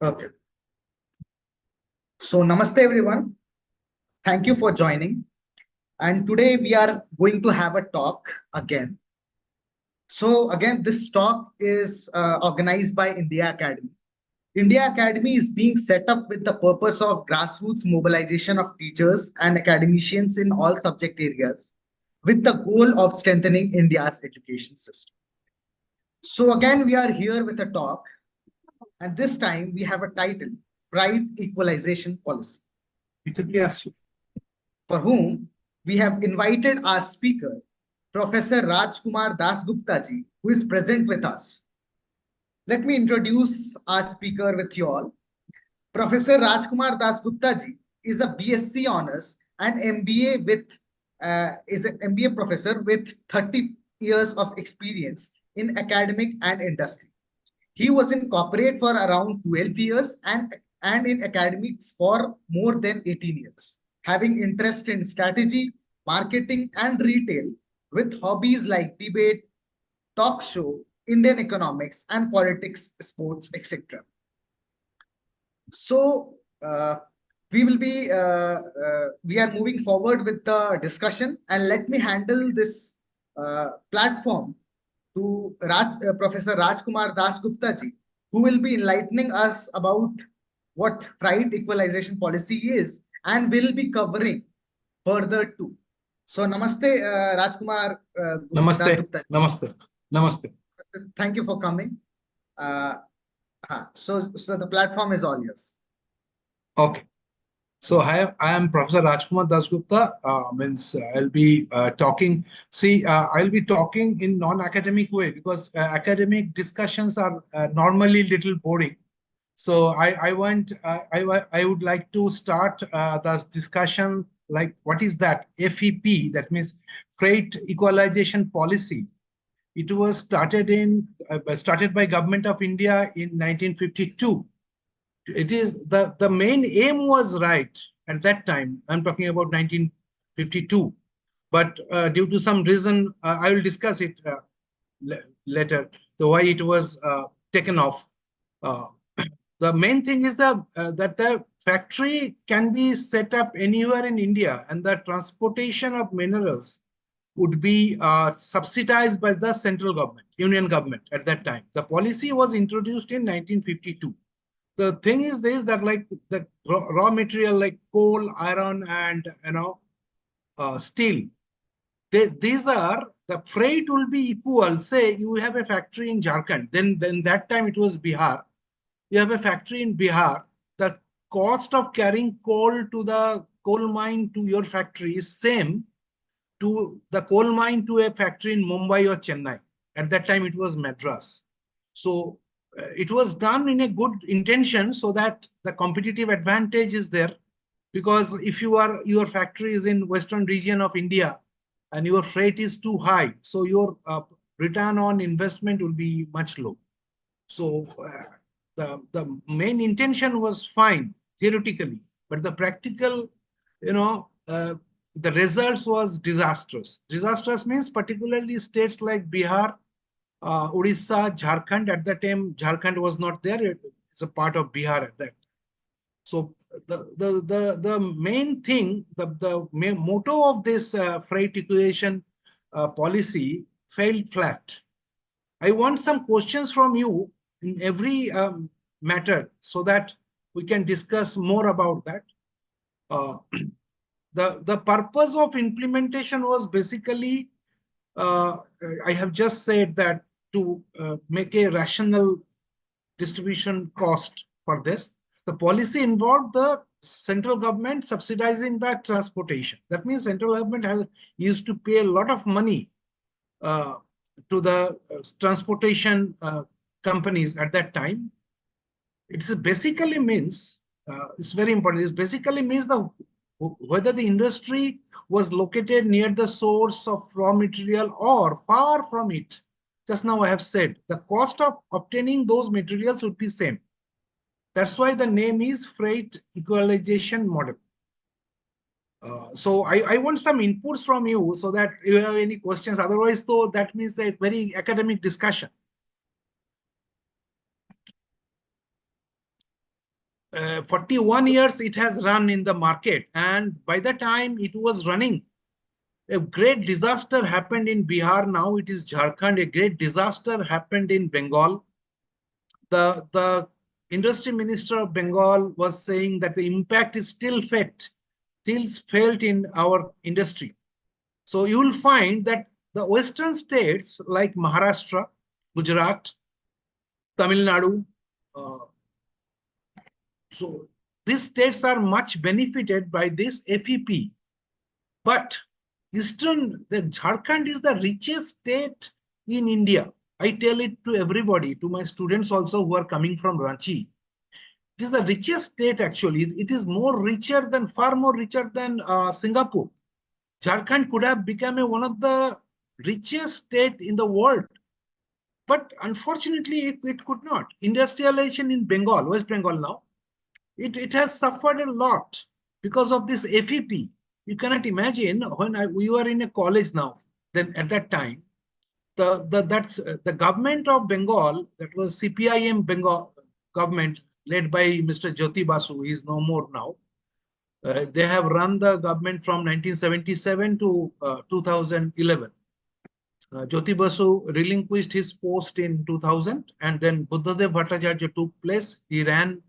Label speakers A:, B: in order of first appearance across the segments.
A: Okay. So, namaste everyone. Thank you for joining. And today we are going to have a talk again. So, again, this talk is organized by India Academy. India Academy is being set up with the purpose of grassroots mobilization of teachers and academicians in all subject areas with the goal of strengthening India's education system. So, again, we are here with a talk, and this time we have a title Fried Equalization Policy, for whom we have invited our speaker, Professor Rajkumar Dasgupta ji, who is present with us. Let me introduce our speaker with you all. Professor Rajkumar Dasgupta ji is a BSc honors and MBA is an MBA professor with 30 years of experience in academic and industry. He was in corporate for around 12 years and in academics for more than 18 years, having interest in strategy, marketing, and retail with hobbies like debate, talk show, Indian economics, and politics, sports, etc. So, we are moving forward with the discussion, and let me handle this platform to Professor Rajkumar Dasgupta ji, who will be enlightening us about what fried equalization policy is and will be covering further too. So, namaste, Rajkumar
B: Namaste,
A: Dasgupta ji.
B: namaste, namaste.
A: Thank you for coming. Uh, so the platform is all yours.
B: Okay. So I am Professor Rajkumar Dasgupta. I'll be talking. I'll be talking in non-academic way because academic discussions are normally little boring. So I would like to start this discussion like what is that FEP? That means Freight Equalization Policy. It was started by Government of India in 1952. It is the main aim was right at that time. I'm talking about 1952, but due to some reason, I will discuss it later. The why it was taken off. Uh, the main thing is that the factory can be set up anywhere in India, and the transportation of minerals would be subsidized by the central government, union government at that time. The policy was introduced in 1952. The thing is this, that like the raw material like coal, iron, and steel, these are the freight will be equal. Say you have a factory in Jharkhand, then that time it was Bihar. You have a factory in Bihar. The cost of carrying coal to the coal mine to your factory is same to the coal mine to a factory in Mumbai or Chennai. At that time, it was Madras. So it was done in a good intention so that the competitive advantage is there. Because if your factory is in western region of India and your freight is too high, so your return on investment will be much low. So the main intention was fine theoretically, but the practical, the results was disastrous. Disastrous means particularly states like Bihar, Odisha, Jharkhand. At that time, Jharkhand was not there. It's a part of Bihar at that. So the main thing, the main motto of this freight equation policy failed flat. I want some questions from you in every matter so that we can discuss more about that. Uh, the purpose of implementation was basically, I have just said that to make a rational distribution cost for this. The policy involved the central government subsidizing that transportation. That means central government has used to pay a lot of money to the transportation companies at that time. It basically means, it's very important, it basically means whether the industry was located near the source of raw material or far from it. Just now I have said the cost of obtaining those materials would be same. That's why the name is freight equalization model. So I want some inputs from you so that you have any questions. Otherwise, though, that means a very academic discussion. 41 years it has run in the market, and by the time it was running, a great disaster happened in Bihar. Now it is Jharkhand. A great disaster happened in Bengal. The industry minister of Bengal was saying that the impact is still felt in our industry. So you will find that the western states like Maharashtra, Gujarat, Tamil Nadu, uh, so these states are much benefited by this FEP. But the Jharkhand is the richest state in India. I tell it to everybody, to my students also who are coming from Ranchi. It is the richest state actually. It is far more richer than Singapore. Jharkhand could have become one of the richest state in the world. But unfortunately, it could not. Industrialization in Bengal, West Bengal now, it has suffered a lot because of this FEP. You cannot imagine when we were in a college now, then at that time, the government of Bengal, that was CPIM Bengal government led by Mr. Jyoti Basu, he is no more now. They have run the government from 1977 to 2011. Jyoti Basu relinquished his post in 2000, and then Buddhadev Bhattacharya took place. He ran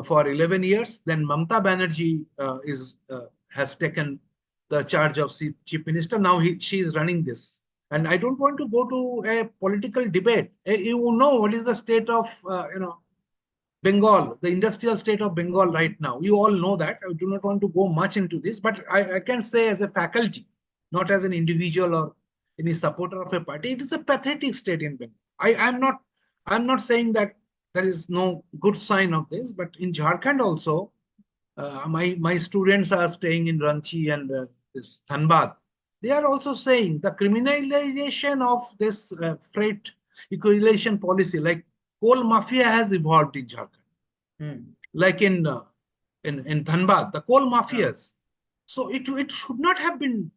B: for 11 years. Then Mamata Banerjee has taken the charge of chief minister. Now she is running this. And I don't want to go to a political debate. You know what is the state of Bengal, the industrial state of Bengal right now. You all know that. I do not want to go much into this, but I can say as a faculty, not as an individual or any supporter of a party, it is a pathetic state in Bengal. I'm not saying that there is no good sign of this, but in Jharkhand also, my students are staying in Ranchi and this Dhanbad. They are also saying the criminalization of this freight equalization policy, like coal mafia has evolved in Jharkhand, like in Dhanbad, the coal mafias. So it should not have been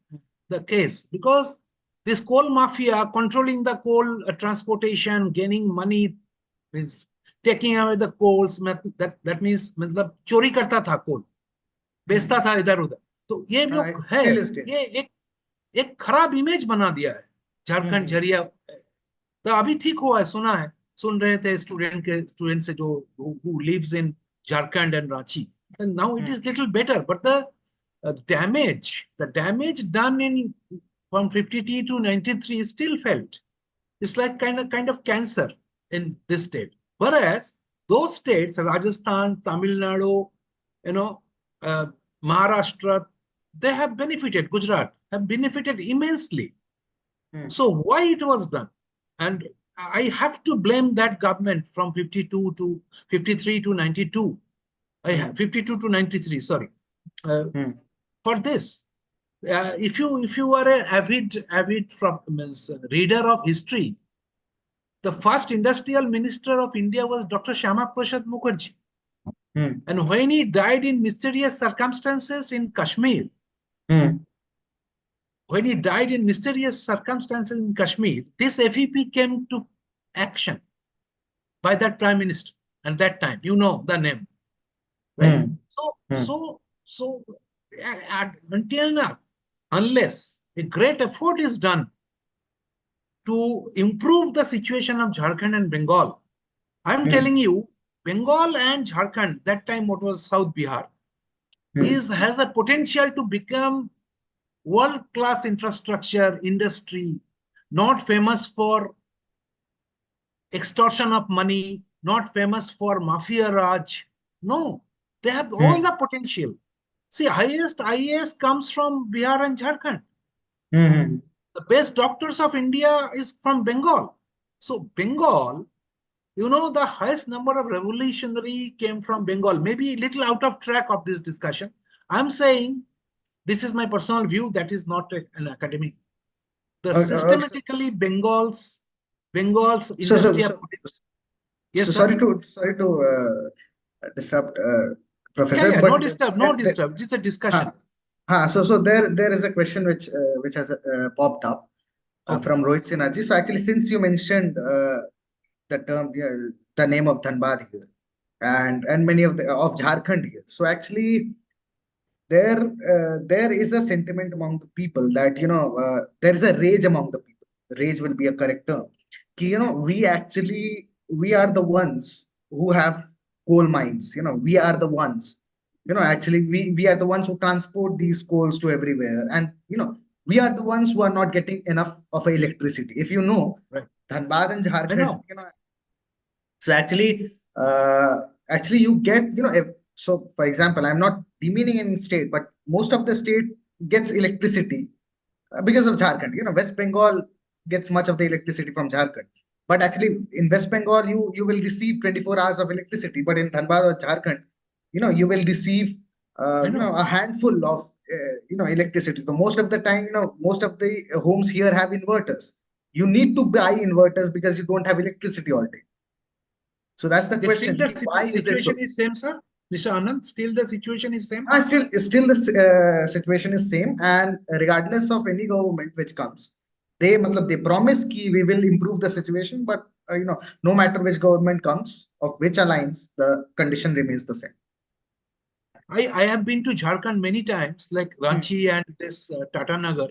B: the case, because this coal mafia controlling the coal transportation, gaining money, means taking away the coals, that means मतलब चोरी करता था कोल, बेचता था इधर उधर. तो ये जो है, ये एक खराब इमेज बना दिया है झारखंड झरिया. तो अभी ठीक हुआ है, सुन रहे थे स्टूडेंट से जो who lives in Jharkhand and Ranchi, and now it is little better, but the damage done in from 52 to 93 is still felt. It's like kind of cancer in this state. Whereas those states, Rajasthan, Tamil Nadu, Maharashtra, they have benefited. Gujarat have benefited immensely. So why it was done? And I have to blame that government from 52 to 53 to 92. 52 to 93, sorry, for this. If you are an avid reader of history, the first industrial minister of India was Dr. Shyama Prasad Mukherjee. And when he died in mysterious circumstances in Kashmir, this FEP came to action by that prime minister at that time. You know the name, right? So until now, unless a great effort is done to improve the situation of Jharkhand and Bengal, I'm telling you, Bengal and Jharkhand, that time what was South Bihar, has a potential to become world-class infrastructure, industry, not famous for extortion of money, not famous for mafia raj. No, they have all the potential. See, highest IAS comes from Bihar and Jharkhand. The best doctors of India is from Bengal. So Bengal, the highest number of revolutionary came from Bengal. Maybe a little out of track of this discussion. I'm saying, this is my personal view, that is not an academic. Systematically, Bengal's industry.
A: Yes, sorry to disrupt, Professor.
B: Yeah, but no disturb. Just a discussion.
A: So there is a question which has popped up from Rohit Sinhaji. So actually, since you mentioned the term, the name of Dhanbad here, and many of Jharkhand here. So actually, there is a sentiment among the people that there is a rage among the people. Rage will be a correct term. We are the ones who have coal mines. We are the ones. Actually, we are the ones who transport these coals to everywhere, and we are the ones who are not getting enough of electricity. If you know,
B: Right.
A: Dhanbad and
B: I
A: Jharkhand,
B: know.
A: so actually you get, so for example, I'm not demeaning any state, but most of the state gets electricity because of Jharkhand. West Bengal gets much of the electricity from Jharkhand. But actually in West Bengal, you will receive 24 hours of electricity. But in Dhanbad or Jharkhand, you will receive,
B: I know.
A: a handful of, electricity. So most of the time, most of the homes here have inverters. You need to buy inverters because you don't have electricity all day. So that's the
B: Yes, still
A: question.
B: the
A: Why is it
B: situation
A: so?
B: is same, sir. Mr. Anand, still the situation is same.
A: Still the situation is same, and regardless of any government which comes, they promise ki we will improve the situation, but no matter which government comes, of which alliance, the condition remains the same.
B: I have been to Jharkhand many times, like
A: Hmm.
B: Ranchi and this Tata Nagar.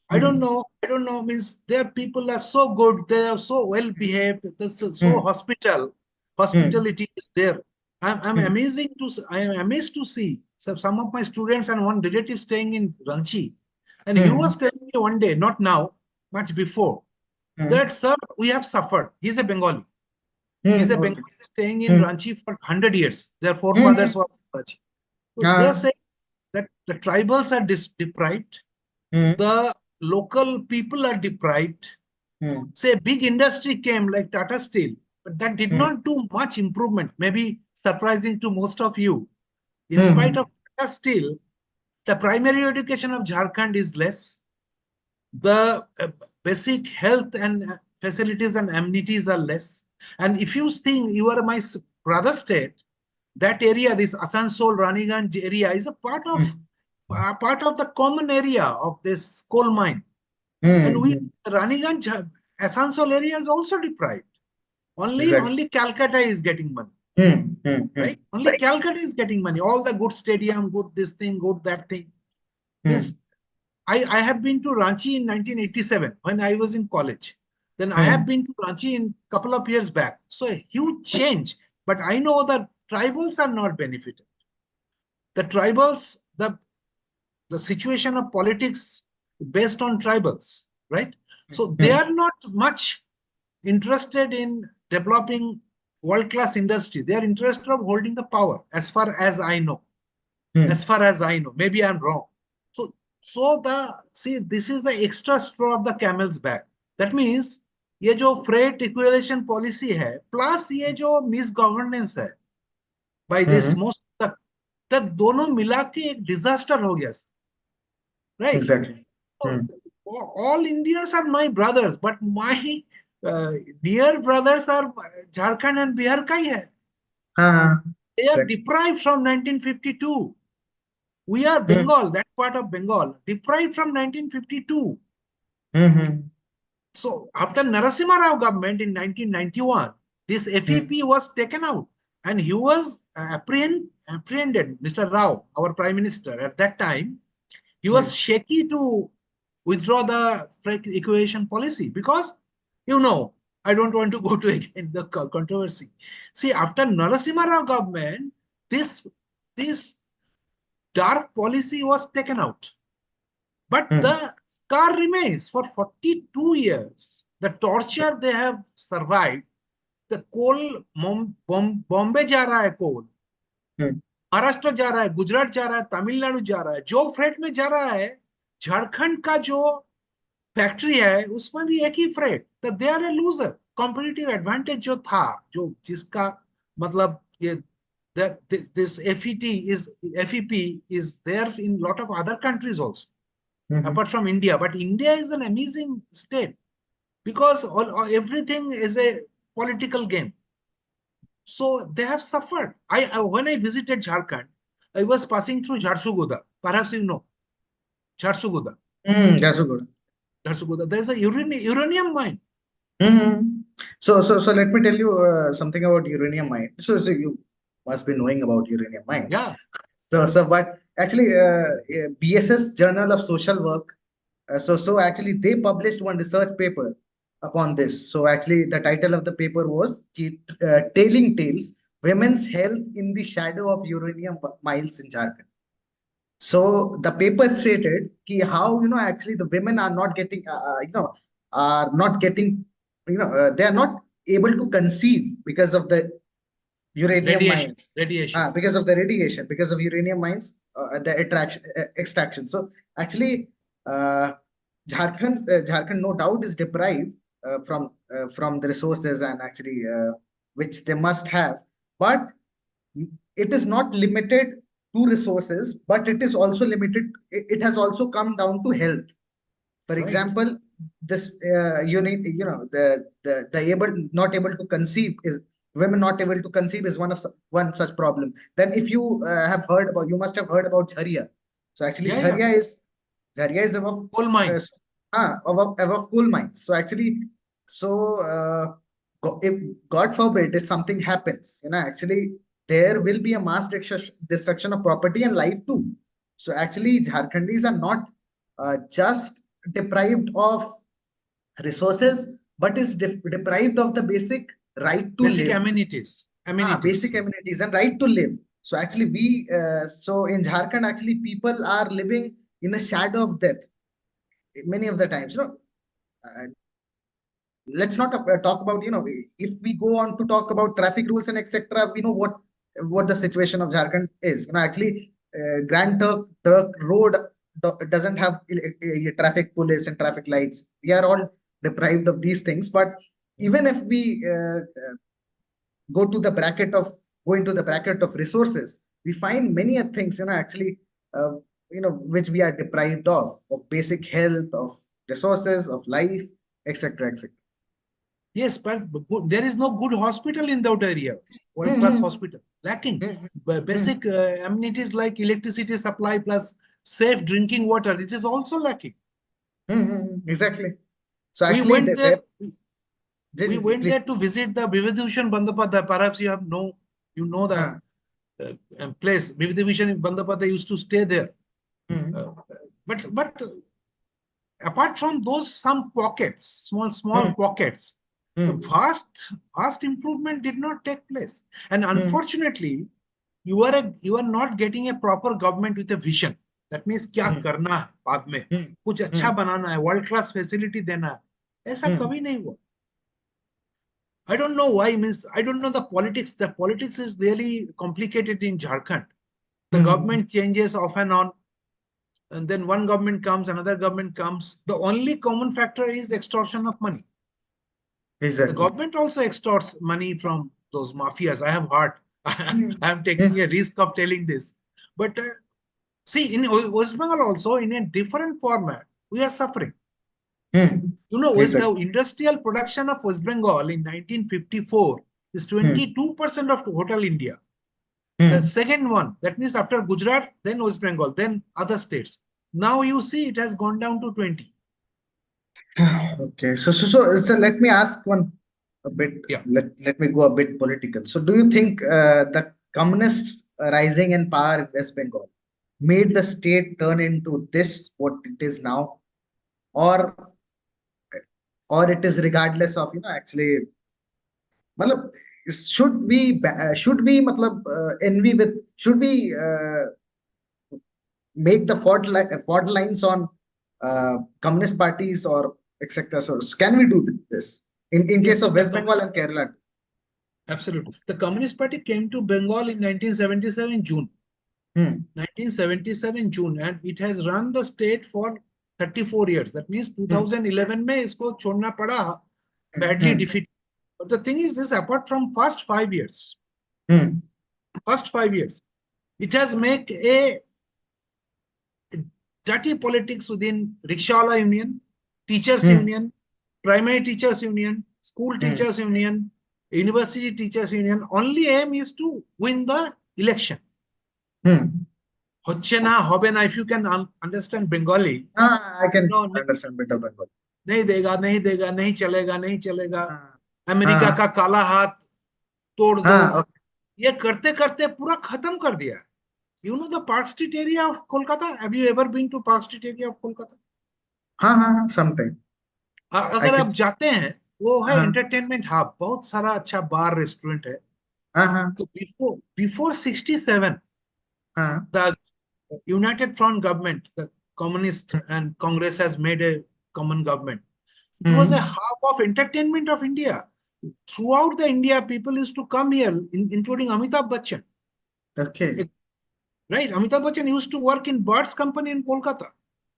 B: I don't
A: Hmm.
B: know. I don't know. Means their people are so good. They are so well behaved. They're so
A: Hmm. Hmm.
B: hospitality is there. I'm
A: Hmm.
B: amazing to. I am amazed to see some of my students and one relative staying in Ranchi, and he
A: Hmm.
B: was telling me one day, not now, much before,
A: Hmm.
B: that sir, we have suffered. He's a Bengali. He's a
A: Hmm. Okay.
B: Bengali staying in
A: Hmm.
B: Ranchi for 100 years. Their
A: Hmm.
B: forefathers were in Ranchi. So they are
A: Ah.
B: saying that the tribals are deprived,
A: Hmm.
B: the local people are deprived.
A: Hmm.
B: Say big industry came like Tata Steel, but that did
A: Hmm.
B: not do much improvement. Maybe surprising to most of you. In spite
A: Hmm.
B: of Tata Steel, the primary education of Jharkhand is less. The basic health and facilities and amenities are less. And if you think you are my brother state, that area, this Asansol Raniganj area, is a
A: Hmm.
B: part of the common area of this coal mine. And we
A: Hmm.
B: Raniganj Asansol area is also deprived.
A: Exactly.
B: Only Calcutta is getting money,
A: Hmm. Hmm. Hmm.
B: right? Only Calcutta is getting money. All the good stadium, good this thing, good that thing.
A: Hmm.
B: Means I have been to Ranchi in 1987 when I was in college. Then I have
A: Hmm.
B: been to Ranchi in a couple of years back. So a huge change. But I know that tribals are not benefited. The tribals, the situation of politics based on tribals, right? So they
A: Hmm.
B: are not much interested in developing world-class industry. They are interested of holding the power, as far as I know.
A: Hmm.
B: As far as I know, maybe I'm wrong. So, this is the extra straw of the camel's back. That means ये जो freight equalization policy है, plus ये जो misgovernance है, by this
A: Hmm.
B: most the दोनों मिला के एक disaster हो गया, right?
A: Exactly.
B: So,
A: Hmm.
B: all Indians are my brothers, but my uh, dear brothers are Jharkhand and Bihar का ही है.
A: हाँ,
B: They are
A: exactly.
B: deprived from 1952. We are
A: Hmm.
B: Bengal, that part of Bengal, deprived from 1952.
A: Hmm.
B: So after Narasimha Rao government in 1991, this
A: Hmm.
B: FEP was taken out and he was apprehended. Mr. Rao, our prime minister at that time, he was
A: Hmm.
B: shaky to withdraw the freight equation policy because, I don't want to go to again the controversy. See, after Narasimha Rao government, this this dark policy was taken out. But
A: Hmm.
B: the scar remains for 42 years. The torture they have survived, the coal, Bombay जा रहा है coal,
A: Hmm.
B: Maharashtra जा रहा है, गुजरात जा रहा है, तमिलनाडु जा रहा है, जो फ्रेट में जा रहा है, झारखंड का जो फैक्ट्री है उसमें भी एक ही फ्रेट, तो they are a loser. Competitive advantage जो था, जो जिसका मतलब ये that this FET is FEP is there in lot of other countries also
A: Hmm.
B: apart from India. But India is an amazing state because everything is a political game. So they have suffered. When I visited Jharkhand, I was passing through Jharsuguda. Perhaps you know Jharsuguda.
A: Hmm. That's so good.
B: Jharsuguda. There's a uranium mine.
A: Hmm. So let me tell you something about uranium mine. So you, must be knowing about uranium mines.
B: Yeah.
A: But actually, BSS Journal of Social Work. So actually, they published one research paper upon this. So actually, the title of the paper was "Tailing Tales: Women's Health in the Shadow of Uranium Mines in Jharkhand." So the paper stated ki how actually the women are not getting are not getting they are not able to conceive because of the uranium
B: Radiation.
A: mines.
B: Radiation.
A: Because of the radiation, because of uranium mines, the extraction. So actually, uh, Jharkhand no doubt is deprived from the resources and actually which they must have, but it is not limited to resources, but it is also limited. It has also come down to health. For
B: Right.
A: example, this the able not able to conceive is women not able to conceive is one such problem. Then if you have heard about, you must have heard about Jharia. So actually,
B: Yeah, yeah.
A: Jharia is above
B: Coal
A: uh,
B: mine.
A: above coal mines. So actually, if God forbid if something happens, actually there will be a mass destruction of property and life too. So actually, Jharkhandis are not just deprived of resources, but is deprived of the basic right to
B: Basic
A: live.
B: amenities.
A: Basic
B: Amenities.
A: amenities and right to live. So actually, so in Jharkhand, actually, people are living in a shadow of death many of the times. Let's not talk about, if we go on to talk about traffic rules and etc. We know what the situation of Jharkhand is. Actually, Grand Turk Road doesn't have traffic police and traffic lights. We are all deprived of these things. But even if we go to the bracket of go into the bracket of resources, we find many things, actually, uh, which we are deprived of basic health, of resources, of life, etc., etc.
B: Yes, but there is no good hospital in that area. World class
A: Hmm.
B: hospital. Lacking.
A: Hmm. Hmm.
B: Basic amenities like electricity supply plus safe drinking water. It is also lacking.
A: Exactly. So
B: We
A: actually,
B: went there. We went
A: please.
B: there to visit the Vividushan Bandapadhyay. Perhaps you know the
A: Uh,
B: place. Vividushan Bandapadhyay used to stay there.
A: hmm.
B: Uh, but apart from those some pockets, small
A: Hmm.
B: pockets, the
A: Hmm.
B: vast improvement did not take place. And
A: Hmm.
B: unfortunately, you are not getting a proper government with a vision. That means क्या
A: Hmm.
B: करना है बाद में,
A: Hmm.
B: कुछ अच्छा
A: Hmm.
B: बनाना है, world class facility देना है, ऐसा
A: Hmm.
B: कभी नहीं हुआ. I don't know why. Means I don't know the politics. The politics is really complicated in Jharkhand. The
A: Hmm.
B: government changes off and on, and then one government comes, another government comes. The only common factor is extortion of money. The
A: Exactly.
B: government also extorts money from those mafias. I have heard. I
A: Hmm.
B: am taking
A: Hmm.
B: a risk of telling this. But see, in West Bengal also, in a different format, we are suffering.
A: Hmm.
B: With the
A: Exactly.
B: industrial production of West Bengal in 1954 is
A: Hmm.
B: 22% of total India. The
A: Hmm.
B: second one, that means after Gujarat, then West Bengal, then other states. Now you see it has gone down to 20.
A: Okay. So let me ask one a bit.
B: Yeah.
A: Let me go a bit political. So do you think the communists rising in power in West Bengal made the state turn into this what it is now, or it is regardless of, actually, matlab, should we matlab, envy with should we make the fault lines on communist parties or etc. So can we do this in
B: Yes,
A: case of
B: the
A: West Bengal
B: Communist,
A: and Kerala?
B: absolutely. The Communist Party came to Bengal in 1977 June.
A: Hmm.
B: 1977 June, and it has run the state for 34 years. That means
A: Hmm.
B: 2011 में इसको छोड़ना पड़ा, badly
A: Hmm.
B: defeated. But the thing is this, apart from
A: Hmm.
B: first 5 years, it has made a dirty politics within Rickshaw Union, Teachers
A: Hmm.
B: Union, Primary Teachers Union, School
A: Hmm.
B: Teachers Union, University Teachers Union. Only aim is to win the election.
A: Hmm.
B: হচ্ছে না, হবে না, if you can understand Bengali,
A: I can
B: no,
A: understand bit of Bengal.
B: नहीं देगा, नहीं देगा, नहीं चलेगा, नहीं चलेगा,
A: हाँ.
B: अमेरिका
A: हाँ.
B: का काला हाथ तोड़ दो.
A: हाँ. Okay.
B: ये करते करते पूरा खत्म कर दिया। You know the Park Street area of Kolkata, have you ever been to Park Street area of Kolkata?
A: हाँ हाँ हाँ, समटाइम आई
B: अगर
A: कैन।
B: आप जाते हैं, वो है
A: हाँ
B: एंटरटेनमेंट हब, बहुत सारा अच्छा बार रेस्टोरेंट है।
A: हाँ हाँ
B: तो बिफोर बिफोर 67,
A: हाँ।
B: the United Front government, the communist and Congress has made a common government. It was a
A: hmm.
B: hub of entertainment of India. Throughout the India, people used to come here, including Amitabh Bachchan.
A: Okay.
B: Right? Amitabh Bachchan used to work in Bird's company in Kolkata.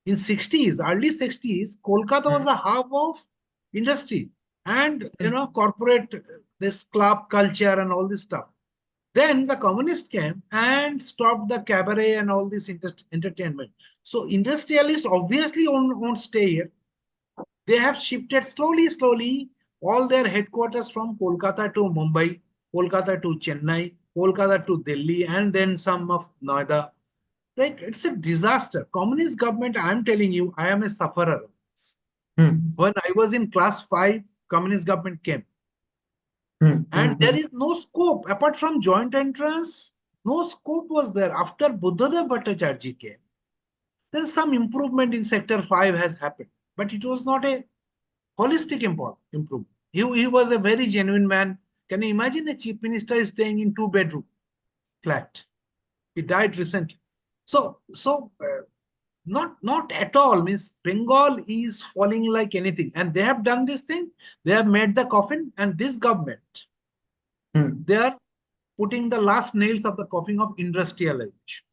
B: In 60s, early 60s, Kolkata was a hub of industry and corporate this club culture and all this stuff. Then the communists came and stopped the cabaret and all this entertainment. So industrialists obviously won't stay here. They have shifted slowly, slowly all their headquarters from Kolkata to Mumbai, Kolkata to Chennai, Kolkata to Delhi, and then some of Noida. Like it's a disaster. Communist government, I'm telling you, I am a sufferer.
A: Hmm
B: When I was in class 5, communist government came. And there
A: hmm.
B: is no scope apart from joint entrance. No scope was there. After Buddhadev Bhattacharya came, then some improvement in sector 5 has happened, but it was not a holistic improvement. He was a very genuine man. Can you imagine a chief minister is staying in two-bedroom flat? He died recently. So not at all means Bengal is falling like anything, and they have done this thing. They have made the coffin, and this government,
A: hmm
B: they are putting the last nails of the coffin of industrialization.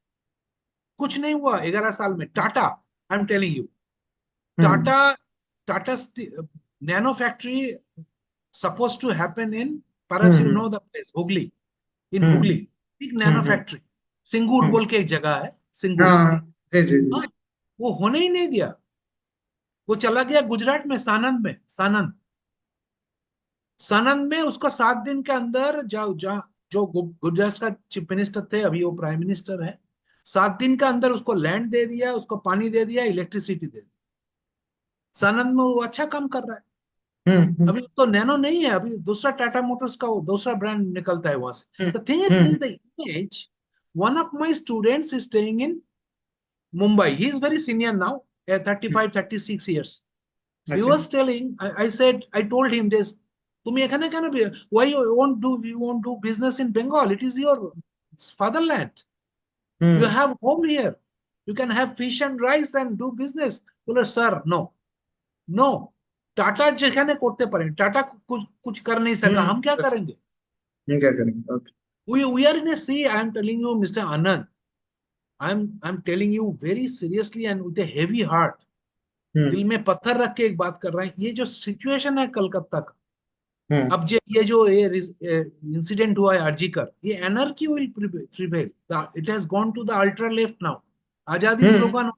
B: कुछ नहीं हुआ 11 साल में टाटा, आई am telling you,
A: hmm
B: Tata Tata nano factory supposed to happen in, perhaps you
A: hmm
B: know the place, Hooghly, in Hooghly,
A: हम्म
B: एक nano
A: हम्म
B: factory, Singur
A: हम्म।
B: बोल के एक जगह है, सिंगूर।
A: हाँ जी जी जी।
B: हाँ, वो होने ही नहीं दिया। वो चला गया गुजरात में, सानंद में, सानंद, सानंद में उसको 7 दिन के अंदर जो गुजरात का चीफ मिनिस्टर थे, अभी वो प्राइम मिनिस्टर है, 7 दिन के अंदर उसको लैंड दे दिया, उसको पानी दे दिया, इलेक्ट्रिसिटी दे दी। सानंद में वो अच्छा काम कर रहा है।
A: हम्म
B: अभी तो नैनो नहीं है, अभी दूसरा टाटा मोटर्स का वो दूसरा ब्रांड निकलता है वहां
A: हम्म
B: से। The thing is
A: hmm.
B: The image, one of my students is staying in Mumbai, he is very senior now, 35 36 years। He
A: okay.
B: was telling, I said, I told him this, তুমি এখানে কেন why you won't do business in Bengal, it is your fatherland, you
A: hmm
B: have home here, you can have fish and rice and do business। बोले sir no, no, Tata যেখানে করতে পারেন, टाटा कुछ कुछ कर नहीं सका, हम क्या
A: हम्म।
B: करेंगे?
A: ये क्या करेंगे? Okay.
B: We are in a sea, I am telling you, Mr. Anand, I'm telling you very seriously and with a heavy heart,
A: हम्म
B: दिल में पत्थर रख के एक बात कर रहे हैं, ये जो सिचुएशन है कलकत्ता का,
A: हम्म
B: अब ये जो ये इंसिडेंट हुआ है आरजीकर, ये anarchy will prevail, it has gone to the ultra left now. आजादी
A: हम्म।
B: स्लोगन,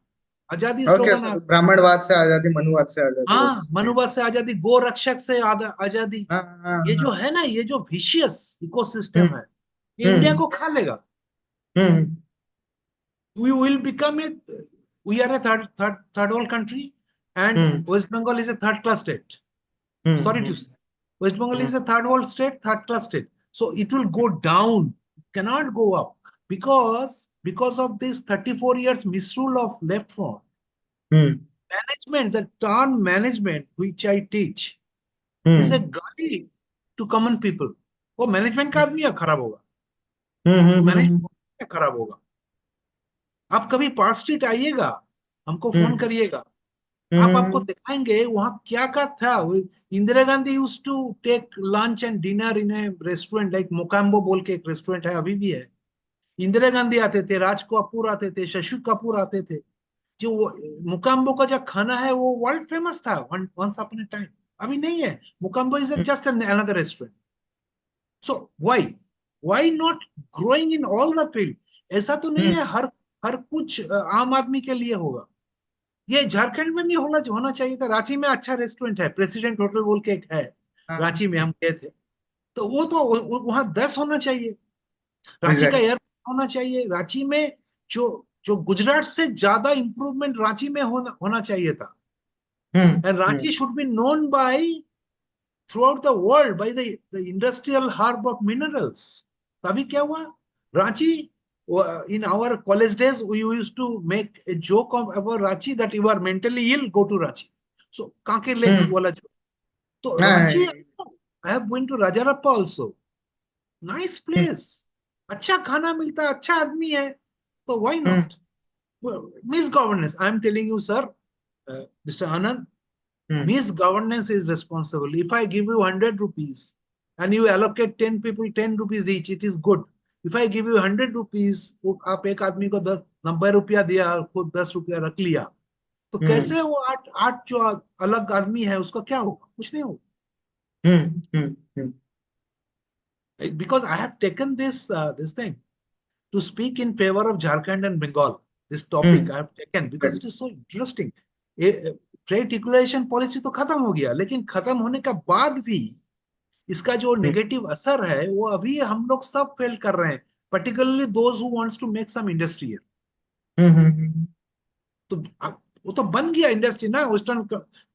B: आजादी
A: ओके,
B: स्लोगन।
A: ब्राह्मणवाद से आजादी, मनुवाद से आजादी, बस
B: हाँ,
A: यही
B: मनुवाद
A: सब।
B: से आजादी, गो रक्षक से आजादी।
A: हाँ हाँ
B: ये जो
A: हाँ।
B: है ना, ये जो विशियस
A: हम्म
B: इकोसिस्टम है, ये इंडिया
A: हम्म
B: को खा लेगा।
A: हम्म
B: We will become a, we are a third world country, and
A: hmm
B: West Bengal is a third class state. Sorry to
A: hmm
B: say, West Bengal
A: hmm
B: is a third world state, third class state. So it will go down, cannot go up, because of this 34 years misrule of left front
A: hmm
B: management. The term management which I teach is a
A: hmm
B: gully to common people। वो management का आदमी या खराब होगा, वो
A: हम्म
B: management खराब होगा। आप कभी पार्क स्ट्रीट आइएगा, हमको फोन
A: हम्म
B: करिएगा, आप आपको
A: हम्म
B: दिखाएंगे वहां क्या क्या था। Indira Gandhi used to take lunch and dinner in a restaurant like Mocambo बोल के एक रेस्टोरेंट है, अभी भी है। इंदिरा गांधी आते थे, राज कपूर आते थे, शशि कपूर आते थे। जो मुकाम्बो का जो खाना है वो वर्ल्ड फेमस था वंस अपॉन ए टाइम। अभी नहीं है, Mocambo is just another restaurant. So why not growing in all the field? ऐसा तो नहीं है हर हर कुछ आम आदमी के लिए होगा। ये झारखंड में भी होना चाहिए था। रांची में अच्छा रेस्टोरेंट है, प्रेसिडेंट होटल बोल के एक है,
A: हाँ।
B: रांची में हम गए थे। तो वो तो वहां 10 होना चाहिए। रांची का
A: एग्जैक्ट।
B: एयरपोर्ट होना चाहिए। रांची में जो जो गुजरात से ज्यादा इंप्रूवमेंट रांची में होना चाहिए था। And
A: hmm
B: Ranchi should be known by through out the world by the industrial hub of minerals. तभी क्या हुआ, Ranchi, in our college days we used to make a joke of about Ranchi that you are mentally ill, go to Ranchi. So Kanke Lake
A: हम्म
B: वाला joke. तो
A: हाँ,
B: Ranchi, I have been to Rajarappa also. Nice
A: hmm
B: place. अच्छा खाना मिलता है, अच्छा आदमी है, तो why
A: hmm
B: not? Well, misgovernance. I am telling you, sir, Mr. Anand,
A: hmm
B: misgovernance is responsible. If I give you 100 rupees and you allocate 10 people 10 rupees each, it is good. If I give you 100 rupees, तो आप एक आदमी को 90 रुपया दिया और खुद 10 रुपया रख लिया, तो
A: हम्म
B: कैसे वो आठ आठ जो अलग आदमी है उसका क्या होगा? कुछ नहीं होगा.
A: हम्म हम्म हम्म
B: Because I have taken this thing to speak in favor of Jharkhand and Bengal. This
A: hmm
B: topic I have taken because it is so interesting. Trade equalisation policy तो खत्म हो गया, लेकिन खत्म होने के बाद भी इसका जो
A: हम्म
B: नेगेटिव असर है वो अभी हम लोग सब फेल कर रहे हैं, particularly those who wants to make some industry.
A: Hmm
B: तो वो तो बन गया इंडस्ट्री ना वेस्टर्न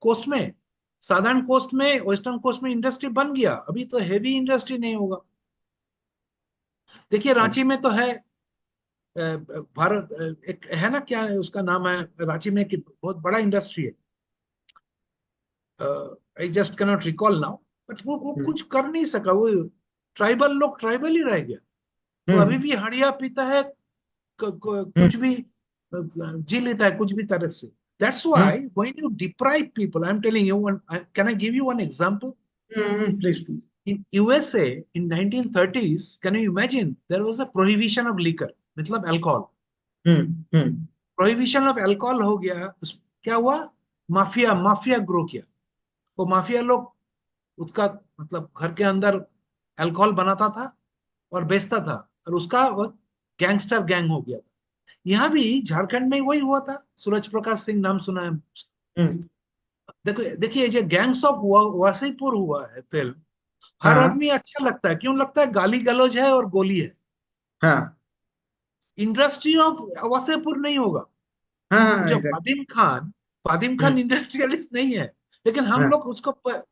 B: कोस्ट में, साधारण कोस्ट में, वेस्टर्न कोस्ट में इंडस्ट्री बन गया, अभी तो हेवी इंडस्ट्री नहीं होगा. देखिए रांची में तो है, भारत, एक है ना, क्या है उसका नाम है रांची में, कि बहुत बड़ा इंडस्ट्री है, I just cannot recall now. But वो कुछ कर नहीं सका, वो ट्राइबल लोग ट्राइबल ही रह गया. वो अभी
A: हम्म
B: भी हड़िया पीता है,
A: हम्म
B: कुछ भी जी लेता है कुछ भी तरह से. That's
A: hmm
B: why when you deprive people, I am telling you one, can I give you one example.
A: Please
B: In USA in 1930s, can you imagine there was a prohibition of liquor, मतलब alcohol.
A: Hmm
B: prohibition of alcohol हो गया, क्या हुआ, mafia mafia grow किया. वो mafia लोग उसका मतलब घर के अंदर अल्कोहल बनाता था और बेचता था, और उसका वो गैंगस्टर गैंग हो गया था. यहाँ भी झारखंड में वही हुआ था, सूरज प्रकाश सिंह नाम सुना है?
A: हम्म
B: देखो देखिए, जो गैंग्स ऑफ वासीपुर हुआ है फिल्म, हर
A: हाँ
B: आदमी अच्छा लगता है, क्यों लगता है? गाली गलौज है और गोली है.
A: हाँ
B: इंडस्ट्री ऑफ वासेपुर नहीं होगा. वो
A: हाँ
B: जो
A: एग्जैक्ट
B: फादिम खान
A: हम्म
B: इंडस्ट्रियलिस्ट नहीं है, लेकिन हम
A: हाँ
B: लोग उसको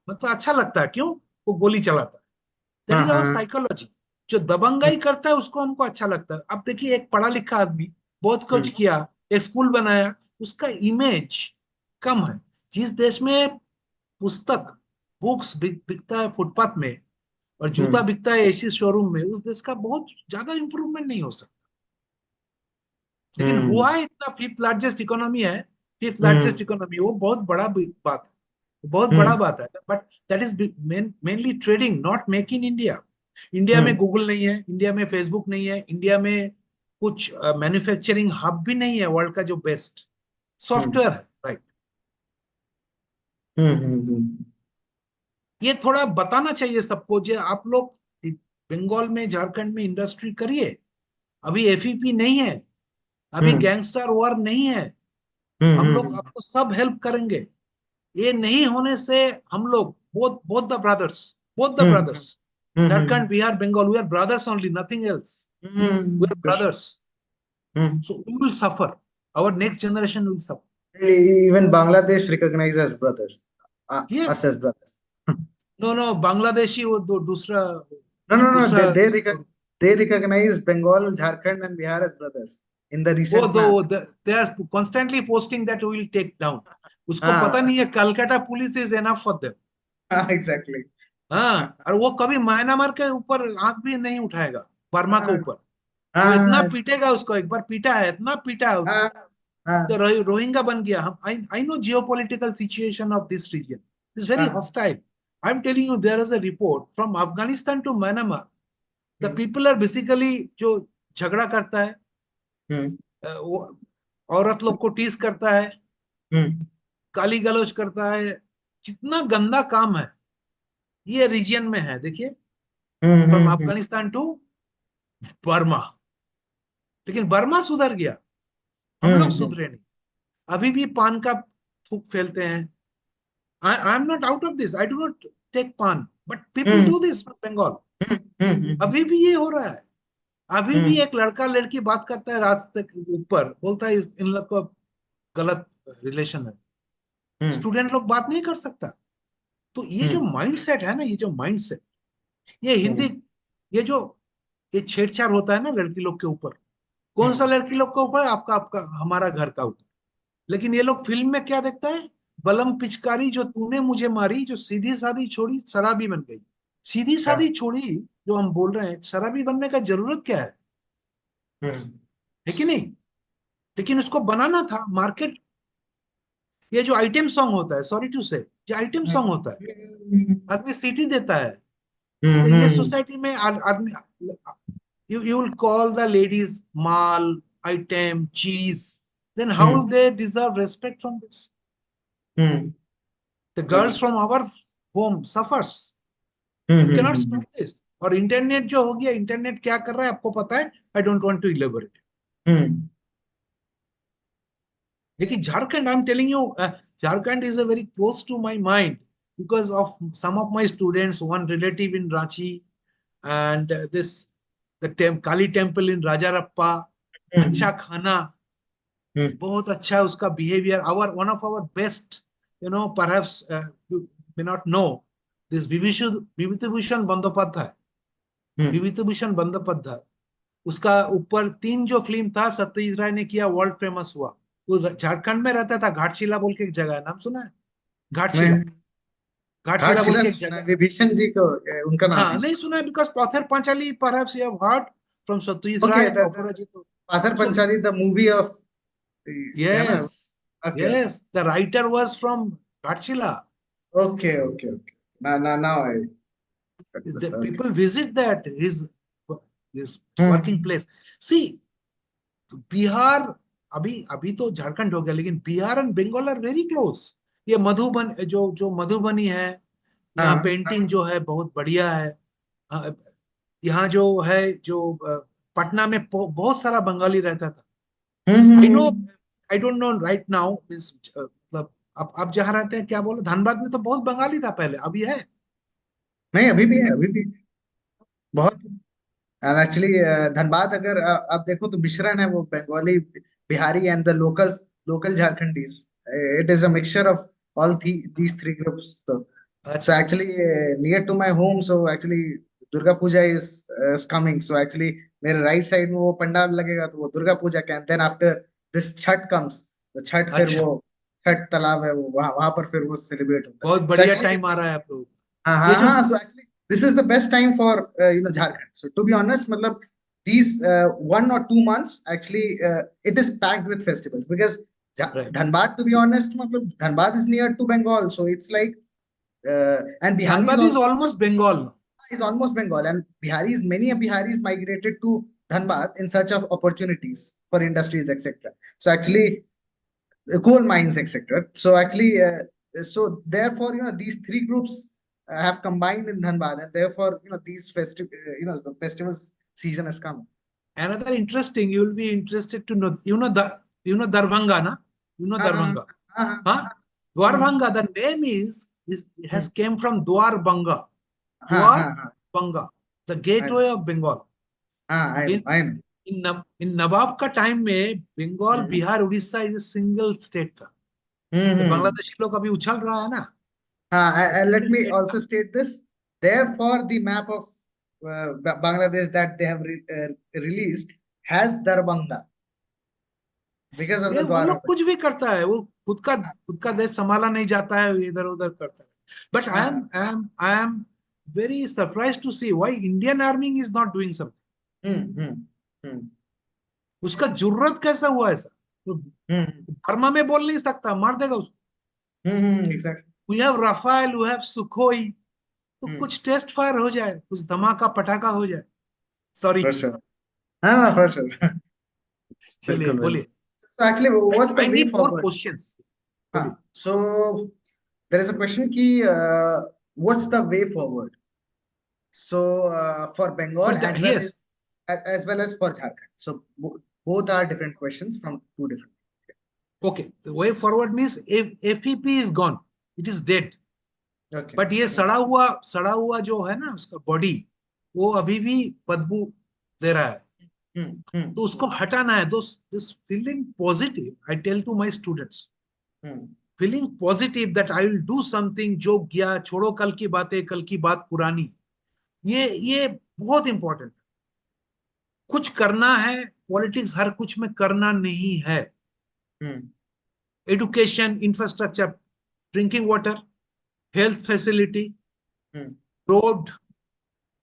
B: मतलब अच्छा लगता है, क्यों? वो गोली चलाता है. दैट
A: हाँ
B: इज आवर
A: हाँ
B: साइकोलॉजी. जो दबंगाई करता है उसको हमको अच्छा लगता है. अब देखिए, एक पढ़ा लिखा आदमी बहुत कुछ
A: हम्म
B: किया, एक स्कूल बनाया, उसका इमेज कम है. जिस देश में पुस्तक बुक्स बिकता है फुटपाथ में और जूता
A: हम्म
B: बिकता है एसी शोरूम में, उस देश का बहुत ज्यादा इंप्रूवमेंट नहीं हो सकता. लेकिन
A: हम्म
B: हुआ है इतना, फिफ्थ लार्जेस्ट इकोनॉमी है, फिफ्थ
A: हम्म
B: लार्जेस्ट इकोनॉमी, वो बहुत बड़ा बात है, बहुत बड़ा
A: हम्म
B: बात है. But that is mainly trading, not make in India. India में
A: हम्म
B: गूगल नहीं है, इंडिया में फेसबुक नहीं है, इंडिया में कुछ मैन्युफैक्चरिंग हब भी नहीं है वर्ल्ड का जो बेस्ट
A: हम्म
B: सॉफ्टवेयर है, राइट?
A: हम्म
B: ये थोड़ा बताना चाहिए सबको, जो आप लोग बंगाल में झारखंड में इंडस्ट्री करिए. अभी एफईपी नहीं है, अभी
A: हम्म
B: गैंगस्टर वॉर नहीं है, हम लोग
A: हम्म
B: आपको सब हेल्प करेंगे. ये नहीं होने से हम लोग, both both the brothers, both the
A: hmm
B: brothers,
A: hmm
B: Jharkhand Bihar Bengal, we are brothers only, nothing else. We are
A: for sure.
B: Brothers. So we will suffer, our next generation will suffer.
A: Even Bangladesh recognize as brothers,
B: yes.
A: us as brothers.
B: No no, Bangladeshi वो दूसरा,
A: No.
B: दूसरा.
A: They recognize Bengal, Jharkhand, and Bihar as brothers in the
B: वो
A: recent
B: दो,
A: map.
B: They are constantly posting that will take down. उसको पता
A: हाँ
B: नहीं है Calcutta police is enough for them.
A: हाँ एग्जैक्टली
B: हाँ, और वो कभी म्यांमार के ऊपर आंख भी नहीं उठाएगा, बर्मा के
A: हाँ
B: ऊपर. वो इतना
A: हाँ
B: पीटेगा उसको, एक बार पीटा है, इतना पीटा है,
A: हाँ
B: तो
A: हाँ
B: रोहिंगा बन गया. Hmm, I know geopolitical situation of this region is very
A: हाँ
B: hostile. I am telling you, there is a report from Afghanistan to Myanmar. The
A: hmm
B: people are basically, जो झगड़ा करता है,
A: हम्म
B: वो औरत लोग को टीज करता है,
A: हम्म
B: गाली गलौज करता है, जितना गंदा काम है ये रीजन में है. देखिए, from
A: hmm
B: Afghanistan to Burma. लेकिन बर्मा सुधर गया, हम लोग
A: हम्म
B: सुधरे नहीं. अभी भी पान का थूक फैलते हैं. I am not out of this, I do not take paan, but people
A: hmm
B: do this Bengal.
A: Hmm
B: अभी भी ये हो रहा है. अभी भी
A: हम्म
B: एक लड़का लड़की बात करता है रास्ते के ऊपर, बोलता है इन लोग को गलत रिलेशन है,
A: हम्म
B: स्टूडेंट लोग बात नहीं कर सकता. तो ये जो
A: हम्म
B: माइंडसेट है ना, ये जो माइंडसेट, ये हिंदी, ये जो ये छेड़छाड़ होता है ना लड़की लोग के ऊपर, कौन सा लड़की लोग के ऊपर? आपका आपका हमारा घर का ऊपर। लेकिन ये लोग फिल्म में क्या देखता है? बलम पिचकारी जो तूने मुझे मारी, जो सीधी सादी छोड़ी शराबी बन गई। सीधी सादी छोड़ी जो हम बोल रहे हैं, शराबी बनने का जरूरत क्या है कि नहीं? लेकिन उसको बनाना था मार्केट। ये जो आइटम सॉन्ग होता है, सॉरी टू से, ये आइटम सॉन्ग होता है, आदमी सीटी देता है। तो ये सोसाइटी में आदमी, you will call the ladies mal, item, cheese, then how will they deserve respect from this? The girls from our home suffers. You cannot stop this. और इंटरनेट जो हो गया, इंटरनेट क्या कर रहा है आपको पता है? I don't want to elaborate. लेकिन Jharkhand, I am telling you, Jharkhand is a very close to my mind because of some of my students, one relative in Ranchi, and this Kali temple in Rajarappa, अच्छा खाना, बहुत अच्छा है उसका behaviour. Our one of our best, perhaps you may not know this, Bibhutibhushan Bandyopadhyay, Bibhutibhushan Bandyopadhyay, उसका ऊपर 3 जो film था सत्यजीत राय ने किया, वर्ल्ड फेमस हुआ। वो झारखंड में रहता था, घाटशिला बोल के एक जगह है, नाम सुना है? घाटशिला, घाटशिला बोल
A: घाटशिला
B: के
A: तो
B: एक
A: सुना है,
B: जगह।
A: विभीषण जी को उनका नाम
B: हाँ,
A: नहीं
B: नहीं
A: सुना।
B: सुना है because Pather Panchali perhaps you have heard from Satyajit
A: okay,
B: Ray,
A: the
B: Aparajito.
A: Pather
B: so
A: Panchali, the movie of, क्या ना?
B: Yes,
A: okay
B: yes, the writer was from Ghatshila.
A: Okay okay okay, ना ना now I got this.
B: The
A: okay.
B: people visit that his working place. See, Bihar, अभी अभी तो झारखंड हो गया, लेकिन Bihar and Bengal are very close. ये मधुबन, जो जो मधुबनी है, यहाँ
A: हाँ।
B: पेंटिंग जो है बहुत बढ़िया है। यहाँ जो है, जो पटना में बहुत सारा बंगाली रहता था। I know,
A: hmm.
B: I don't no right now, means मतलब आप जहाँ रहते हैं, क्या बोले, धनबाद में तो बहुत बंगाली था पहले, अभी है?
A: नहीं, अभी भी है, अभी भी बहुत। एंड एक्चुअली धनबाद अगर आप देखो तो मिश्रण है वो, Bengali, Bihari and the local local Jharkhandis. It is a mixture of all these three groups. So
B: अच्छा,
A: actually, near to my home, so actually Durga Puja is coming. So actually मेरे राइट साइड में वो पंडाल लगेगा, तो वो दुर्गा पूजा का, and then after this Chhath comes, तो छठ, फिर
B: अच्छा,
A: वो छठ तालाब है वो, वहां वहां पर फिर वो सेलिब्रेट होता
B: बहुत
A: है। सो
B: बढ़िया
A: एक्चुअली,
B: टाइम आ रहा है आप लोगों
A: हाँ
B: का। ये
A: हाँ
B: जो,
A: हाँ, so actually this is the best time for Jharkhand. So to be honest, मतलब these 1 or 2 months actually, it is packed with festivals because
B: right,
A: Dhanbad, to be honest, मतलब Dhanbad is near to Bengal, so it's like, and Biharis
B: Dhanbad is
A: also
B: almost Bengal.
A: is almost Bengal, and Biharis, many Biharis migrated to Dhanbad in search of opportunities for industries, etc. So actually, coal mines, etc. So actually, so therefore, these three groups have combined in Dhanbad, and therefore, these the festivals season has come.
B: Another interesting, you will be interested to know, Darbhanga, na? You know
A: हाँ हाँ
B: Darbhanga,
A: हाँ हाँ
B: huh?
A: हाँ
B: Dwarbhanga, the name is has came from Dwarbanga,
A: हाँ हाँ हाँ
B: Dwarbanga, the
A: हाँ हाँ
B: gateway of Bengal.
A: हाँ, I know,
B: In
A: I know.
B: in नवाब का टाइम में Bengal,
A: hmm
B: Bihar, Orissa is single state था। ये
A: हम्म।
B: बांग्लादेशी लोग अभी उछल रहा है ना,
A: Let
B: सिंगल
A: me
B: स्टेट था।
A: also state this. Therefore, the map of Bangladesh that they have released has Darbhanga because of
B: ये
A: the
B: वो
A: Dwar.
B: लोग कुछ भी करता है, वो खुद का देश संभाला नहीं जाता है, इधर उधर करता है। बट
A: हाँ।
B: I am very surprise to see why Indian army is not doing something.
A: Hmm. Hmm
B: उसका जरूरत कैसा हुआ ऐसा? तो
A: हम्म
B: बर्मा में बोल नहीं सकता, मार देगा उसको।
A: exactly।
B: We have Rafale, we have Sukhoi, तो
A: हम्म,
B: कुछ टेस्ट फायर हो जाए, कुछ धमाका पटाखा हो जाए। Sorry,
A: for sure। हाँ, for sure।
B: चलिए
A: बिल्कुल बिल्कुल।
B: बोलिए।
A: So actually, what's the
B: I
A: way
B: need more
A: forward?
B: Questions, बोलिए।
A: हाँ, so there is a question ki, what's the way forward? So for Bengal
B: but
A: as well
B: yes,
A: as well as for Jharkhand. So both are different questions from two different.
B: Okay, way forward means FEP is gone, it is dead.
A: Okay।
B: But ये सड़ा हुआ जो है ना उसका body, वो अभी भी बदबू दे रहा है, तो उसको हटाना है। तो this feeling positive, I tell to my students,
A: hmm
B: feeling positive that I will do something, जो गया छोड़ो कल की बातें, कल की बात पुरानी, ये बहुत इंपॉर्टेंट। कुछ करना है, पॉलिटिक्स हर कुछ में करना नहीं है।
A: Hmm
B: education, infrastructure, drinking water, health facility,
A: hmm
B: road,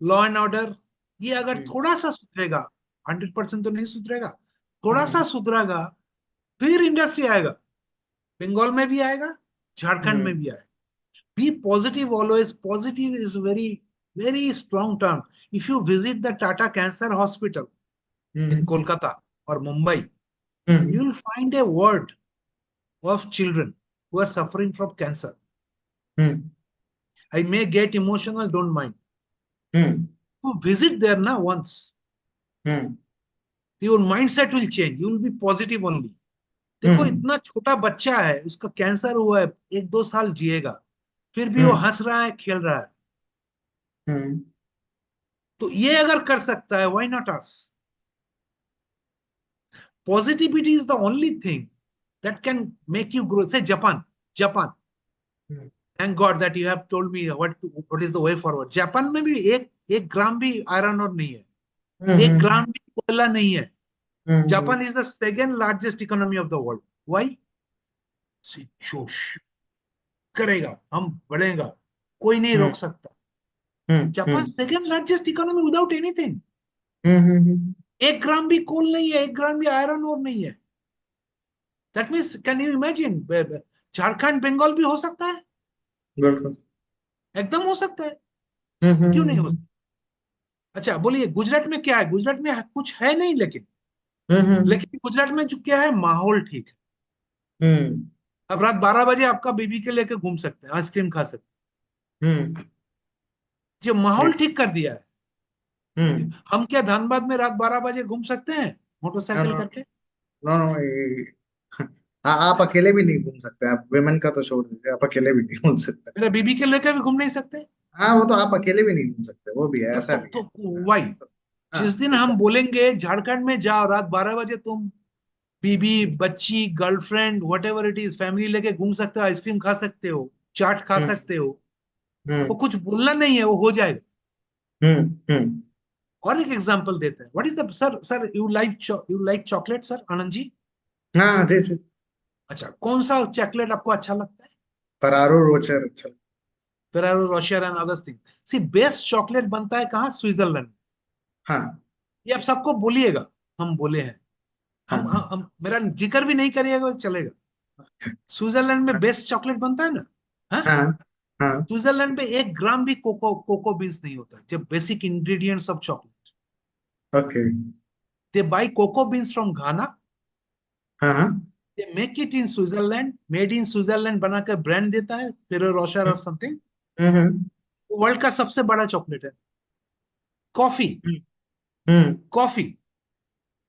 B: law and order, ये अगर
A: हम्म
B: थोड़ा सा सुधरेगा, 100% तो नहीं सुधरेगा, थोड़ा सा
A: हम्म
B: सुधरेगा, फिर इंडस्ट्री आएगा। बंगाल में भी आएगा, झारखंड में
A: हम्म
B: भी आएगा। Be positive always. Positive is very strong term. If you visit the Tata Cancer Hospital in
A: hmm
B: Kolkata or Mumbai,
A: hmm
B: you will find a ward of children who are suffering from cancer.
A: Hmm
B: I may get emotional, don't mind.
A: Hmm
B: You visit there now once,
A: hmm
B: your mindset will change. You will be positive only. देखो,
A: हम्म
B: इतना छोटा बच्चा है, उसका cancer हुआ है, 1-2 साल जिएगा, फिर भी वो
A: हम्म
B: हंस रहा है, खेल रहा है।
A: हम्म
B: तो ये अगर कर सकता है, why not us? Positivity is the only thing that can make you grow. Say Japan. Japan. Thank God that you have told me what is the way forward. Japan में भी एक ग्राम भी आयरन और नहीं है, एक
A: हम्म
B: ग्राम भी कोयला नहीं है।
A: Hmm
B: Japan is the second largest economy of the world. Why? जोश करेगा, हम बढ़ेगा, कोई नहीं रोक सकता। Japan
A: hmm
B: second largest economy without anything.
A: Hmm
B: एक ग्राम भी कोल नहीं है, एक ग्राम भी आयरन और नहीं है। That means, can you imagine, Jharkhand Bengal भी हो सकता है,
A: बिल्कुल।
B: एकदम हो सकता है। क्यों नहीं हो
A: हम्म
B: सकता? अच्छा बोलिए, गुजरात में क्या है? गुजरात में कुछ है नहीं, लेकिन
A: हम्म
B: लेकिन गुजरात में जो क्या है, माहौल ठीक है।
A: हम्म
B: अब रात 12 बजे आपका बीबी के लेके घूम सकते हैं, आइसक्रीम खा सकते
A: हम्म
B: हैं। जो माहौल
A: यस।
B: ठीक कर दिया है।
A: हम्म
B: हम क्या धनबाद में रात 12 बजे घूम सकते हैं
A: नो
B: मोटरसाइकिल
A: नो
B: करके?
A: नो नो, हाँ, आप अकेले भी नहीं घूम सकते। आप विमेन का तो छोड़ दीजिए, आप अकेले भी नहीं घूम सकते।
B: मेरा बीबी के लेके भी घूम नहीं सकते?
A: हाँ, वो तो आप अकेले भी नहीं घूम सकते, वो भी है, ऐसा भी है। हाँ,
B: वाई?
A: हाँ,
B: जिस दिन
A: तो
B: हम बोलेंगे झारखंड में जाओ रात 12 बजे, तुम बीबी, बच्ची, girlfriend, what ever it is, family लेके घूम सकते हो, आइसक्रीम खा सकते हो, चाट खा
A: हम्म
B: सकते हो। वो
A: हम्म
B: कुछ बोलना नहीं है, वो हो जाएगा।
A: हम्म।
B: और एक एग्जांपल देते हैं। What is the sir, you like chocolate sir, Anand ji?
A: हाँ जी जी।
B: अच्छा, कौन सा चॉकलेट आपको अच्छा लगता है?
A: फरारो रोचर, अच्छा।
B: Ferrero Rocher and others thing. See, best chocolate बनता है कहाँ? स्विट्जरलैंड में।
A: हाँ
B: ये आप सबको बोलिएगा, हम बोले हैं।
A: हाँ
B: मेरा जिक्र भी नहीं करिएगा तो चलेगा। स्विट्जरलैंड में बेस्ट चॉकलेट बनता है ना? हाँ।
A: हाँ हाँ।
B: स्विट्जरलैंड में 1 ग्राम भी कोको बीन्स नहीं होता है, जब basic ingredients of chocolate.
A: Okay.
B: They buy cocoa beans from Ghana,
A: हाँ हाँ।
B: They make it in Switzerland, made in Switzerland बना कर ब्रांड देता है, फेरो रोशर और समथिंग।
A: हम्म
B: वर्ल्ड का सबसे बड़ा चॉकलेट है। कॉफी,
A: हम्म हम्म
B: कॉफी,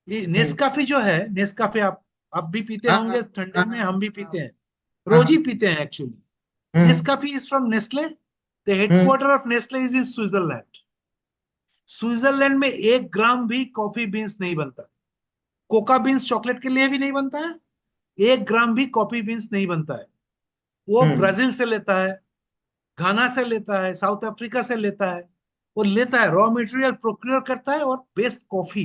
B: ये
A: हम्म।
B: नेस्काफी जो है, नेस्काफी आप भी पीते
A: हाँ हाँ
B: होंगे ठंडे
A: हाँ
B: में,
A: हाँ
B: हम भी
A: हाँ
B: पीते हैं,
A: हाँ
B: रोज ही
A: हाँ।
B: पीते हैं actually.
A: Hmm
B: Nescafe is from Nestle, the
A: hmm
B: headquarter of Nestle is in Switzerland. Switzerland में 1 ग्राम भी कॉफी बीन्स नहीं बनता। कोका बीन्स चॉकलेट के लिए भी नहीं बनता है, 1 ग्राम भी कॉफी बीन्स नहीं बनता है। वो
A: हम्म
B: ब्राजील से लेता है, घाना से लेता है, साउथ अफ्रीका से लेता है। वो लेता है, रॉ मटेरियल प्रोक्योर करता है, और best coffee,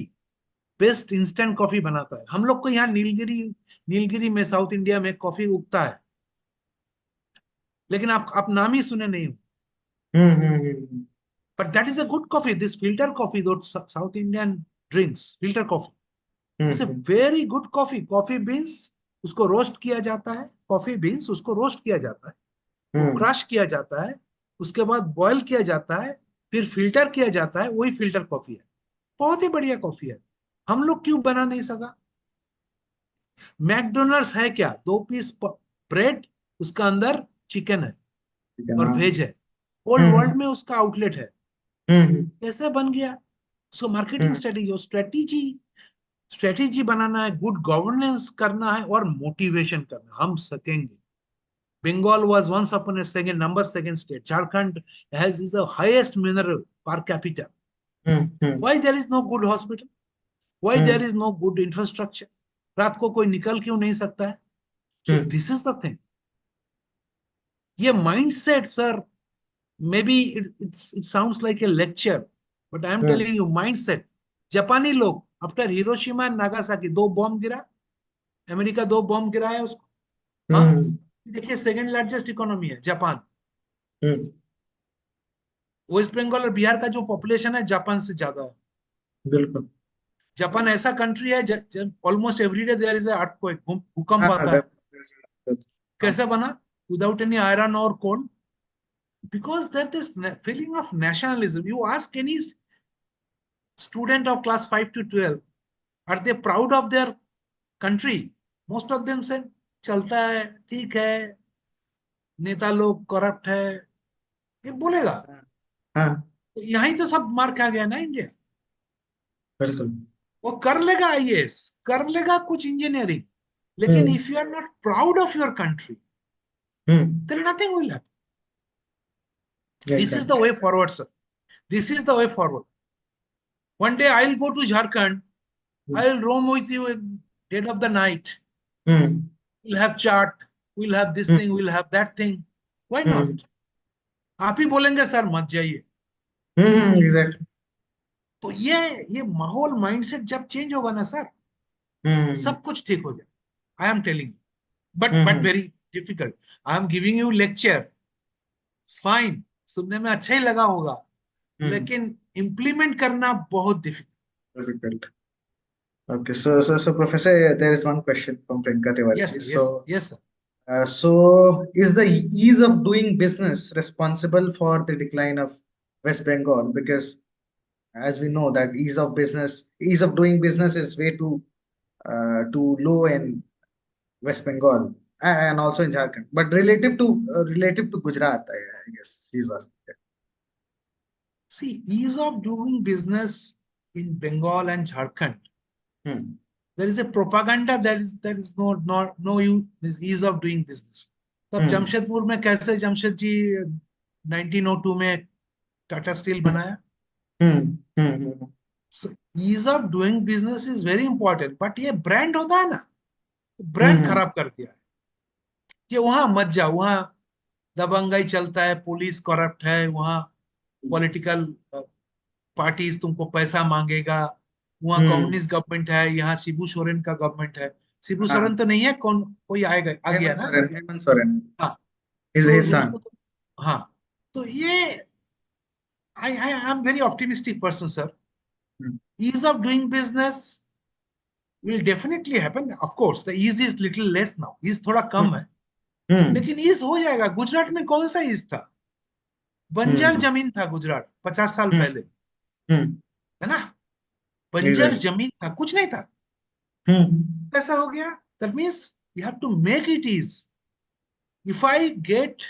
B: best instant coffee बनाता है। हम लोग को यहाँ नीलगिरी, नीलगिरी में साउथ इंडिया में कॉफी उगता है, लेकिन आप नाम ही सुने नहीं हो।
A: Hmm.
B: But that is a good coffee, this filter coffee, दो South Indian drinks, filter coffee, it's a
A: hmm
B: very good coffee. Coffee beans, उसको रोस्ट किया जाता है, कॉफी बीन्स उसको रोस्ट किया जाता है, वो
A: हम्म
B: क्रश किया जाता है, उसके बाद बॉयल किया जाता है, फिर फिल्टर किया जाता है, वही फिल्टर कॉफी है। बहुत ही बढ़िया कॉफी है। हम लोग क्यों बना नहीं सका? मैकडोनल्ड्स है क्या? 2 पीस ब्रेड, उसका अंदर चिकन है
A: ठीक है।
B: और
A: हाँ।
B: वेज है। ओल्ड
A: हम्म
B: वर्ल्ड में उसका आउटलेट है।
A: हम्म
B: कैसे बन गया? उसको मार्केटिंग
A: हम्म
B: स्ट्रेटेजी, स्ट्रेटेजी बनाना है, गुड गवर्नेंस करना है, और मोटिवेशन करना है। हम सकेंगे। Bengal was once upon a second number second state. Jharkhand has is the highest mineral per capita.
A: Hmm
B: Why there is no good hospital? Why there
A: hmm
B: is no good infrastructure? रात को कोई निकल क्यों नहीं सकता है? So
A: hmm
B: this is the thing. ये mindset, sir. Maybe it sounds like a lecture, but I am
A: hmm
B: telling you, mindset. जापानी लोग after Hiroshima and Nagasaki 2 bomb गिरा, अमेरिका 2 बॉम्ब गिराया उसको। हाँ,
A: हम्म
B: देखिए सेकंड लार्जेस्ट इकोनॉमी है Japan.
A: हम्म
B: waste Bengal और बिहार का जो पॉपुलेशन है जापान से ज्यादा है।
A: बिल्कुल।
B: जापान ऐसा कंट्री है जब almost everyday there is earthquake, भूकंप
A: हाँ
B: आता है।
A: हाँ
B: कैसे बना? विदाउट एनी आयरन और कोल, because that is feeling of nationalism. You ask any student of class 5 to 12, are they proud of their country? Most of them say चलता है, ठीक है, नेता लोग करप्ट है, ये बोलेगा।
A: हाँ हाँ,
B: तो यहीं तो सब मार खा गया ना इंडिया।
A: बिल्कुल।
B: वो कर लेगा आईएएस, कर लेगा कुछ इंजीनियरिंग, लेकिन
A: hmm
B: if you are not proud of your country,
A: hmm
B: then nothing will happen. This is the
A: exactly.
B: way forward, sir. This is the way forward. One day I'll go to Jharkhand, I'll roam with you in dead of the night.
A: Hmm
B: We'll have chart, we'll have this
A: hmm
B: thing, we'll have that thing. Why
A: hmm
B: not? आप ही बोलेंगे sir मत जाइए।
A: Exactly.
B: तो ये माहौल mindset जब change होगा ना सर,
A: हम्म
B: सब कुछ ठीक हो जाए। आई am telling you, but
A: hmm
B: very difficult. I am giving you lecture, fine, सुनने में अच्छा ही लगा होगा,
A: हम्म
B: लेकिन इम्प्लीमेंट करना बहुत difficult.
A: Difficult. Okay, so Professor, there is one question from Priyanka
B: yes
A: Tiwari.
B: Sir, yes yes sir.
A: So is the ease of doing business responsible for the decline of West Bengal? Because as we know that ease of doing business is way too low in West Bengal and also in Jharkhand. But relative to Gujarat, I guess she's asking.
B: See, ease of doing business in Bengal and Jharkhand,
A: Hmm.
B: there is a propaganda that is no ease of doing business. तब
A: Hmm.
B: Jamshedpur में कैसे जमशेद जी 1902 में Tata Steel बनाया।
A: Hmm. Hmm. Hmm.
B: So ease of doing business is very important, but ये brand होता है ना, brand
A: Hmm.
B: खराब कर दिया है कि वहां मत जाओ, वहां दबंगाई चलता है, पुलिस करप्ट है, वहां पॉलिटिकल पार्टीज तुमको पैसा मांगेगा, वहां
A: Hmm.
B: कम्युनिस्ट गवर्नमेंट है, यहाँ शिबू सोरेन का गवर्नमेंट है। शिबू सोरेन
A: हाँ,
B: तो नहीं है, कौन कोई आएगा, आ गया ना।
A: Hemant Soren,
B: हाँ, तो
A: his
B: उसको
A: son.
B: हाँ, तो ये I am very optimistic person sir.
A: Hmm.
B: Ease of doing business will definitely happen. Of course, the ease is little less now. Ease थोड़ा कम है,
A: Hmm.
B: लेकिन ईज हो जाएगा। गुजरात में कौन सा ईज था? बंजर
A: Hmm.
B: जमीन था गुजरात 50 साल
A: Hmm.
B: पहले,
A: Hmm.
B: है ना? बंजर
A: Exactly.
B: जमीन था, कुछ नहीं था,
A: Hmm.
B: कैसा हो गया? That means you have to make it is. If I get,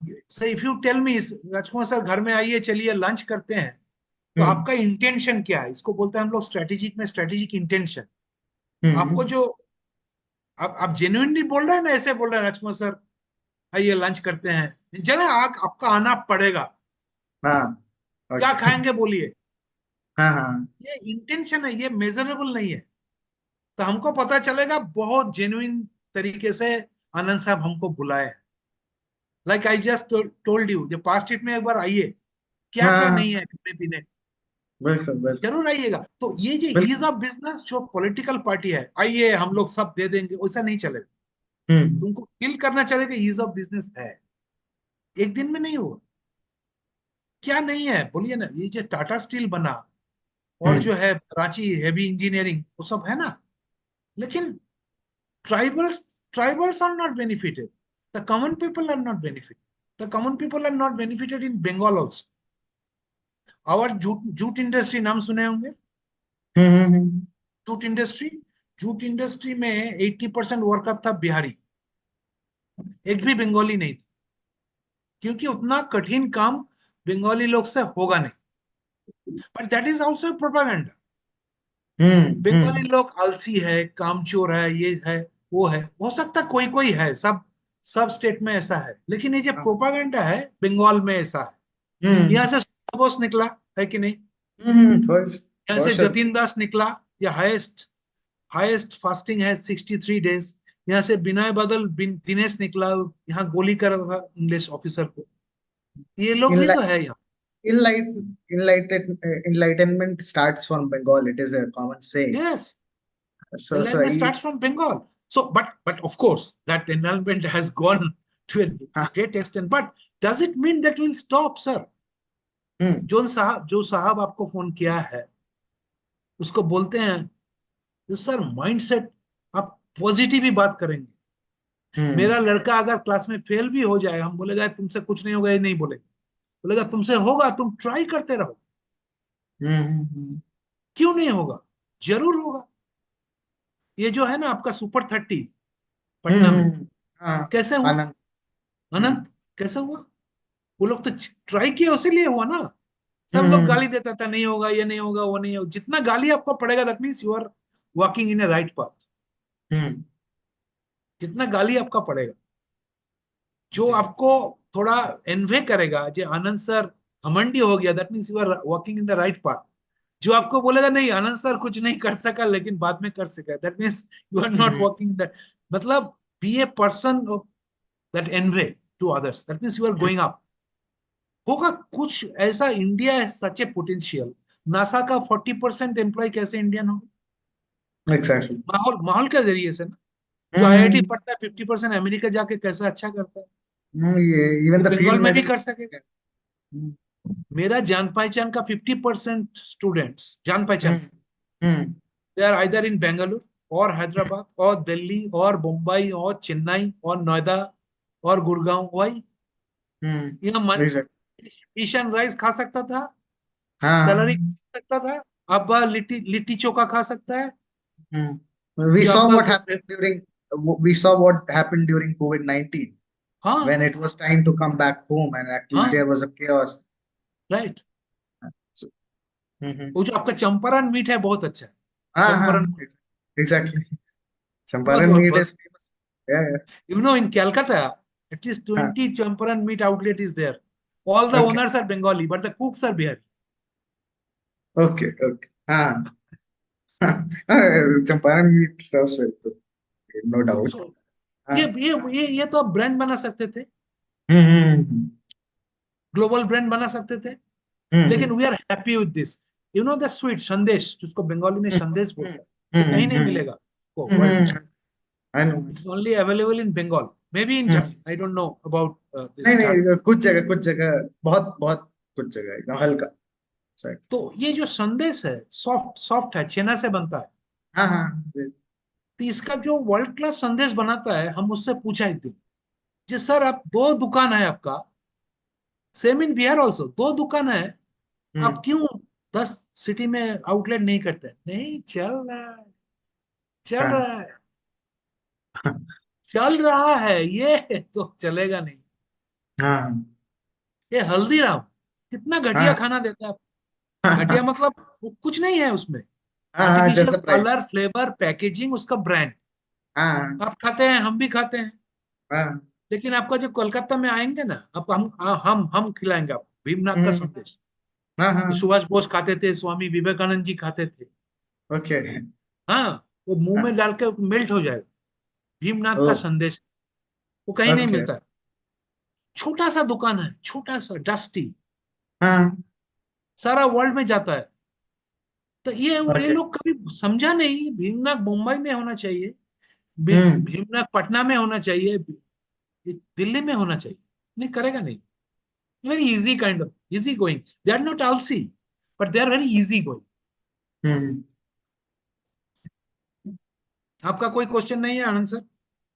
B: so if you tell me Rajkumar sir घर में आइए, चलिए लंच करते हैं, तो
A: Hmm.
B: आपका इंटेंशन क्या है? इसको बोलते हैं हम लोग स्ट्रेटेजिक में स्ट्रेटेजिक इंटेंशन। आपको
A: Hmm.
B: जो आप जेन्युइनली बोल रहे हैं ना, ऐसे बोल रहे हैं राजकुमार सर आइए लंच करते हैं, चले आपका आना पड़ेगा।
A: हाँ,
B: क्या
A: okay.
B: खाएंगे बोलिए?
A: हाँ हाँ।
B: ये इंटेंशन है, ये मेजरेबल नहीं है। तो हमको पता चलेगा बहुत जेन्युइन तरीके से आनंद साहब हमको बुलाए। Like I just told you, जो पास्ट इट में एक बार आइए, क्या
A: हाँ
B: क्या
A: हाँ,
B: नहीं है खाने पीने,
A: बिल्कुल बिल्कुल
B: जरूर आइएगा। तो ये जो ईज
A: बिल्कुल।
B: ऑफ बिजनेस जो पॉलिटिकल पार्टी है, आइए हम लोग सब दे देंगे, वैसा नहीं चलेगा।
A: हम्म
B: तुमको फील करना चलेगा ईज ऑफ बिजनेस है, एक दिन में नहीं होगा। क्या नहीं है बोलिए ना, ये जो टाटा स्टील बना और
A: हम्म
B: जो है रांची हेवी इंजीनियरिंग, वो सब है ना, लेकिन tribals tribals are not benefited, the common people are not benefited, the common people are not benefited in Bengal also. और जूट जूट इंडस्ट्री नाम सुने होंगे।
A: हम्म।
B: जूट इंडस्ट्री, जूट इंडस्ट्री में 80% वर्कर था बिहारी, एक भी बंगाली नहीं थी, क्योंकि उतना कठिन काम बंगाली लोग से होगा नहीं। But that is also propaganda. Bengali
A: hmm.
B: लोग आलसी है, कामचोर है, ये है, वो है। हो सकता कोई कोई है, सब स्टेट में ऐसा है, लेकिन ये जो
A: हाँ,
B: प्रोपागेंडा है बंगाल में ऐसा है।
A: हम्म
B: यहाँ से बोस निकला है कि नहीं? यहाँ
A: फॉर
B: से
A: श्योर।
B: जतिन दास निकला, या हाईएस्ट हाईएस्ट फास्टिंग है 63 डेज। यहाँ से बिनय बदल दिनेश निकला, यहाँ गोली कर रहा था इंग्लिश ऑफिसर को। ये लोग
A: इन
B: भी तो है यहाँ।
A: enlightenment starts from Bengal. It is a common saying.
B: Yes,
A: So
B: enlightenment starts from Bengal. So, but of course, that enlightenment has gone to a
A: हाँ,
B: great extent. But does it mean that we'll stop, sir? जो साहब आपको phone किया है, उसको बोलते हैं sir mindset, आप पॉजिटिव ही बात करेंगे।
A: हम्म,
B: मेरा लड़का अगर क्लास में फेल भी हो जाए, हम बोलेगा तुमसे कुछ नहीं होगा, ये नहीं बोलेगा, बोलेगा तुमसे होगा, तुम ट्राई करते रहो।
A: हम्म,
B: क्यों नहीं होगा? जरूर होगा। ये जो है ना आपका सुपर 30 पटना में,
A: हाँ,
B: कैसे हुआ?
A: आनंद। हम्म,
B: अनंत, कैसे हुआ? वो लोग तो ट्राई किए, उसीलिए हुआ ना। सब लोग
A: हम्म,
B: गाली देता था, नहीं होगा, ये नहीं होगा, वो नहीं होगा। जितना गाली आपको पड़ेगा, that means you are walking in a right path.
A: Hmm,
B: जितना गाली आपका पड़ेगा, जो
A: जी,
B: आपको थोड़ा एनवे करेगा, जो आनंद सर घमंडी हो गया, that means you are walking in the right path. जो आपको बोलेगा नहीं आनंद सर कुछ नहीं कर सका लेकिन बाद में कर सका, that means you are not
A: hmm,
B: walking that. मतलब be a person that anyway to others, that means you are going up. होगा कुछ ऐसा। इंडिया है सच ए पोटेंशियल। नासा का 40% एम्प्लॉय कैसे इंडियन होगा?
A: एग्जैक्टली।
B: माहौल माहौल के जरिए से ना। जो आईआईटी
A: हम्म,
B: पढ़ता है 50% अमेरिका जाके कैसे अच्छा करता है,
A: ये इवन
B: वो
A: द
B: बंगाल
A: फील्ड
B: में
A: में
B: भी
A: भी।
B: कर सकेगा।
A: हम्म,
B: मेरा जान पहचान का 50% स्टूडेंट्स, जान पहचान,
A: hmm, hmm,
B: they are either in Bengaluru और हैदराबाद और दिल्ली और मुंबई और चेन्नई और नोएडा और गुड़गांव। वही यहाँ मन
A: एग्जैक्ट।
B: ईशान राइस खा सकता था,
A: हाँ,
B: सैलरी खा सकता था। अब लिट्टी लिट्टी चोखा खा सकता है।
A: we
B: जो
A: saw
B: आपका
A: what happened during we saw what happened during COVID-19
B: हाँ
A: when it was time to come back home and actually
B: हाँ,
A: there was a chaos.
B: Right.
A: So, हम्म,
B: वो जो आपका चंपारण मीट है बहुत अच्छा है।
A: हाँ,
B: चंपारण,
A: हाँ, exactly.
B: बहुत
A: Champaran
B: बहुत
A: meat
B: बहुत।
A: is famous. Yeah,
B: You know, in Calcutta, at least
A: yeah.
B: 20 Champaran meat outlet is there. All the
A: Okay,
B: owners are Bengali, but the cooks are Bihari.
A: okay, okay. हाँ, Champaran meat serves very good, no doubt.
B: So ये
A: हाँ,
B: ये ये तो आप brand बना सकते थे,
A: हम्म,
B: ग्लोबल ब्रांड बना सकते थे। लेकिन
A: hmm,
B: we are happy with this. You know the sweet sandesh, जिसको बंगाली में
A: हम्म,
B: संदेश
A: हम्म,
B: बोलता है, वो कहीं
A: हम्म,
B: नहीं
A: हम्म,
B: मिलेगा आपको वर्ल्ड में।
A: I know.
B: It's only available in Bengal, maybe in,
A: hmm,
B: I don't know about
A: नहीं,
B: दिस झारखंड।
A: नहीं, कुछ जगह बहुत बहुत कुछ जगह एकदम हल्का साइड।
B: तो ये जो संदेश है, सॉफ्ट सॉफ्ट है, छेना से बनता है।
A: हाँ, हाँ,
B: तो इसका जो वर्ल्ड क्लास संदेश बनाता है, हम उससे पूछा एक दिन, जी सर आप दो दुकान है आपका, सेम इन बिहार ऑल्सो, दो दुकान है, आप
A: हम्म,
B: क्यों 10 सिटी में आउटलेट नहीं करते? नहीं चल रहा है, चल
A: हाँ,
B: रहा है, चल रहा है, ये तो चलेगा नहीं।
A: हाँ,
B: ये हल्दीराम कितना घटिया
A: हाँ,
B: खाना देता है। घटिया
A: हाँ,
B: मतलब वो कुछ नहीं है उसमें,
A: हाँ, just
B: artificial
A: the price.
B: Colour, flavour, packaging, उसका ब्रांड।
A: हाँ,
B: आप खाते हैं, हम भी खाते हैं।
A: हाँ,
B: लेकिन आपका जो कोलकाता में आएंगे ना, अब हम खिलाएंगे आपको भीमनाथ का
A: हम्म,
B: संदेश।
A: हाँ,
B: जो
A: हाँ,
B: सुभाष बोस खाते थे, स्वामी विवेकानंद जी खाते थे।
A: ओके,
B: हाँ, वो मुंह
A: हाँ,
B: में डाल के मेल्ट हो जाएगा। भीमनाथ
A: ओ,
B: का संदेश, वो कहीं नहीं
A: ओके,
B: मिलता है। छोटा सा दुकान है, छोटा सा डस्टी,
A: हाँ,
B: सारा वर्ल्ड में जाता है। तो ये
A: ओके,
B: लोग कभी समझा नहीं, भीमनाथ मुंबई में होना चाहिए,
A: हम्म,
B: भीमनाथ पटना में होना चाहिए, दिल्ली में होना चाहिए। नहीं करेगा नहीं। Very easy, kind of easy going. They are not आलसी, but they are very easy going.
A: Hmm.
B: आपका कोई क्वेश्चन नहीं है आनंद सर?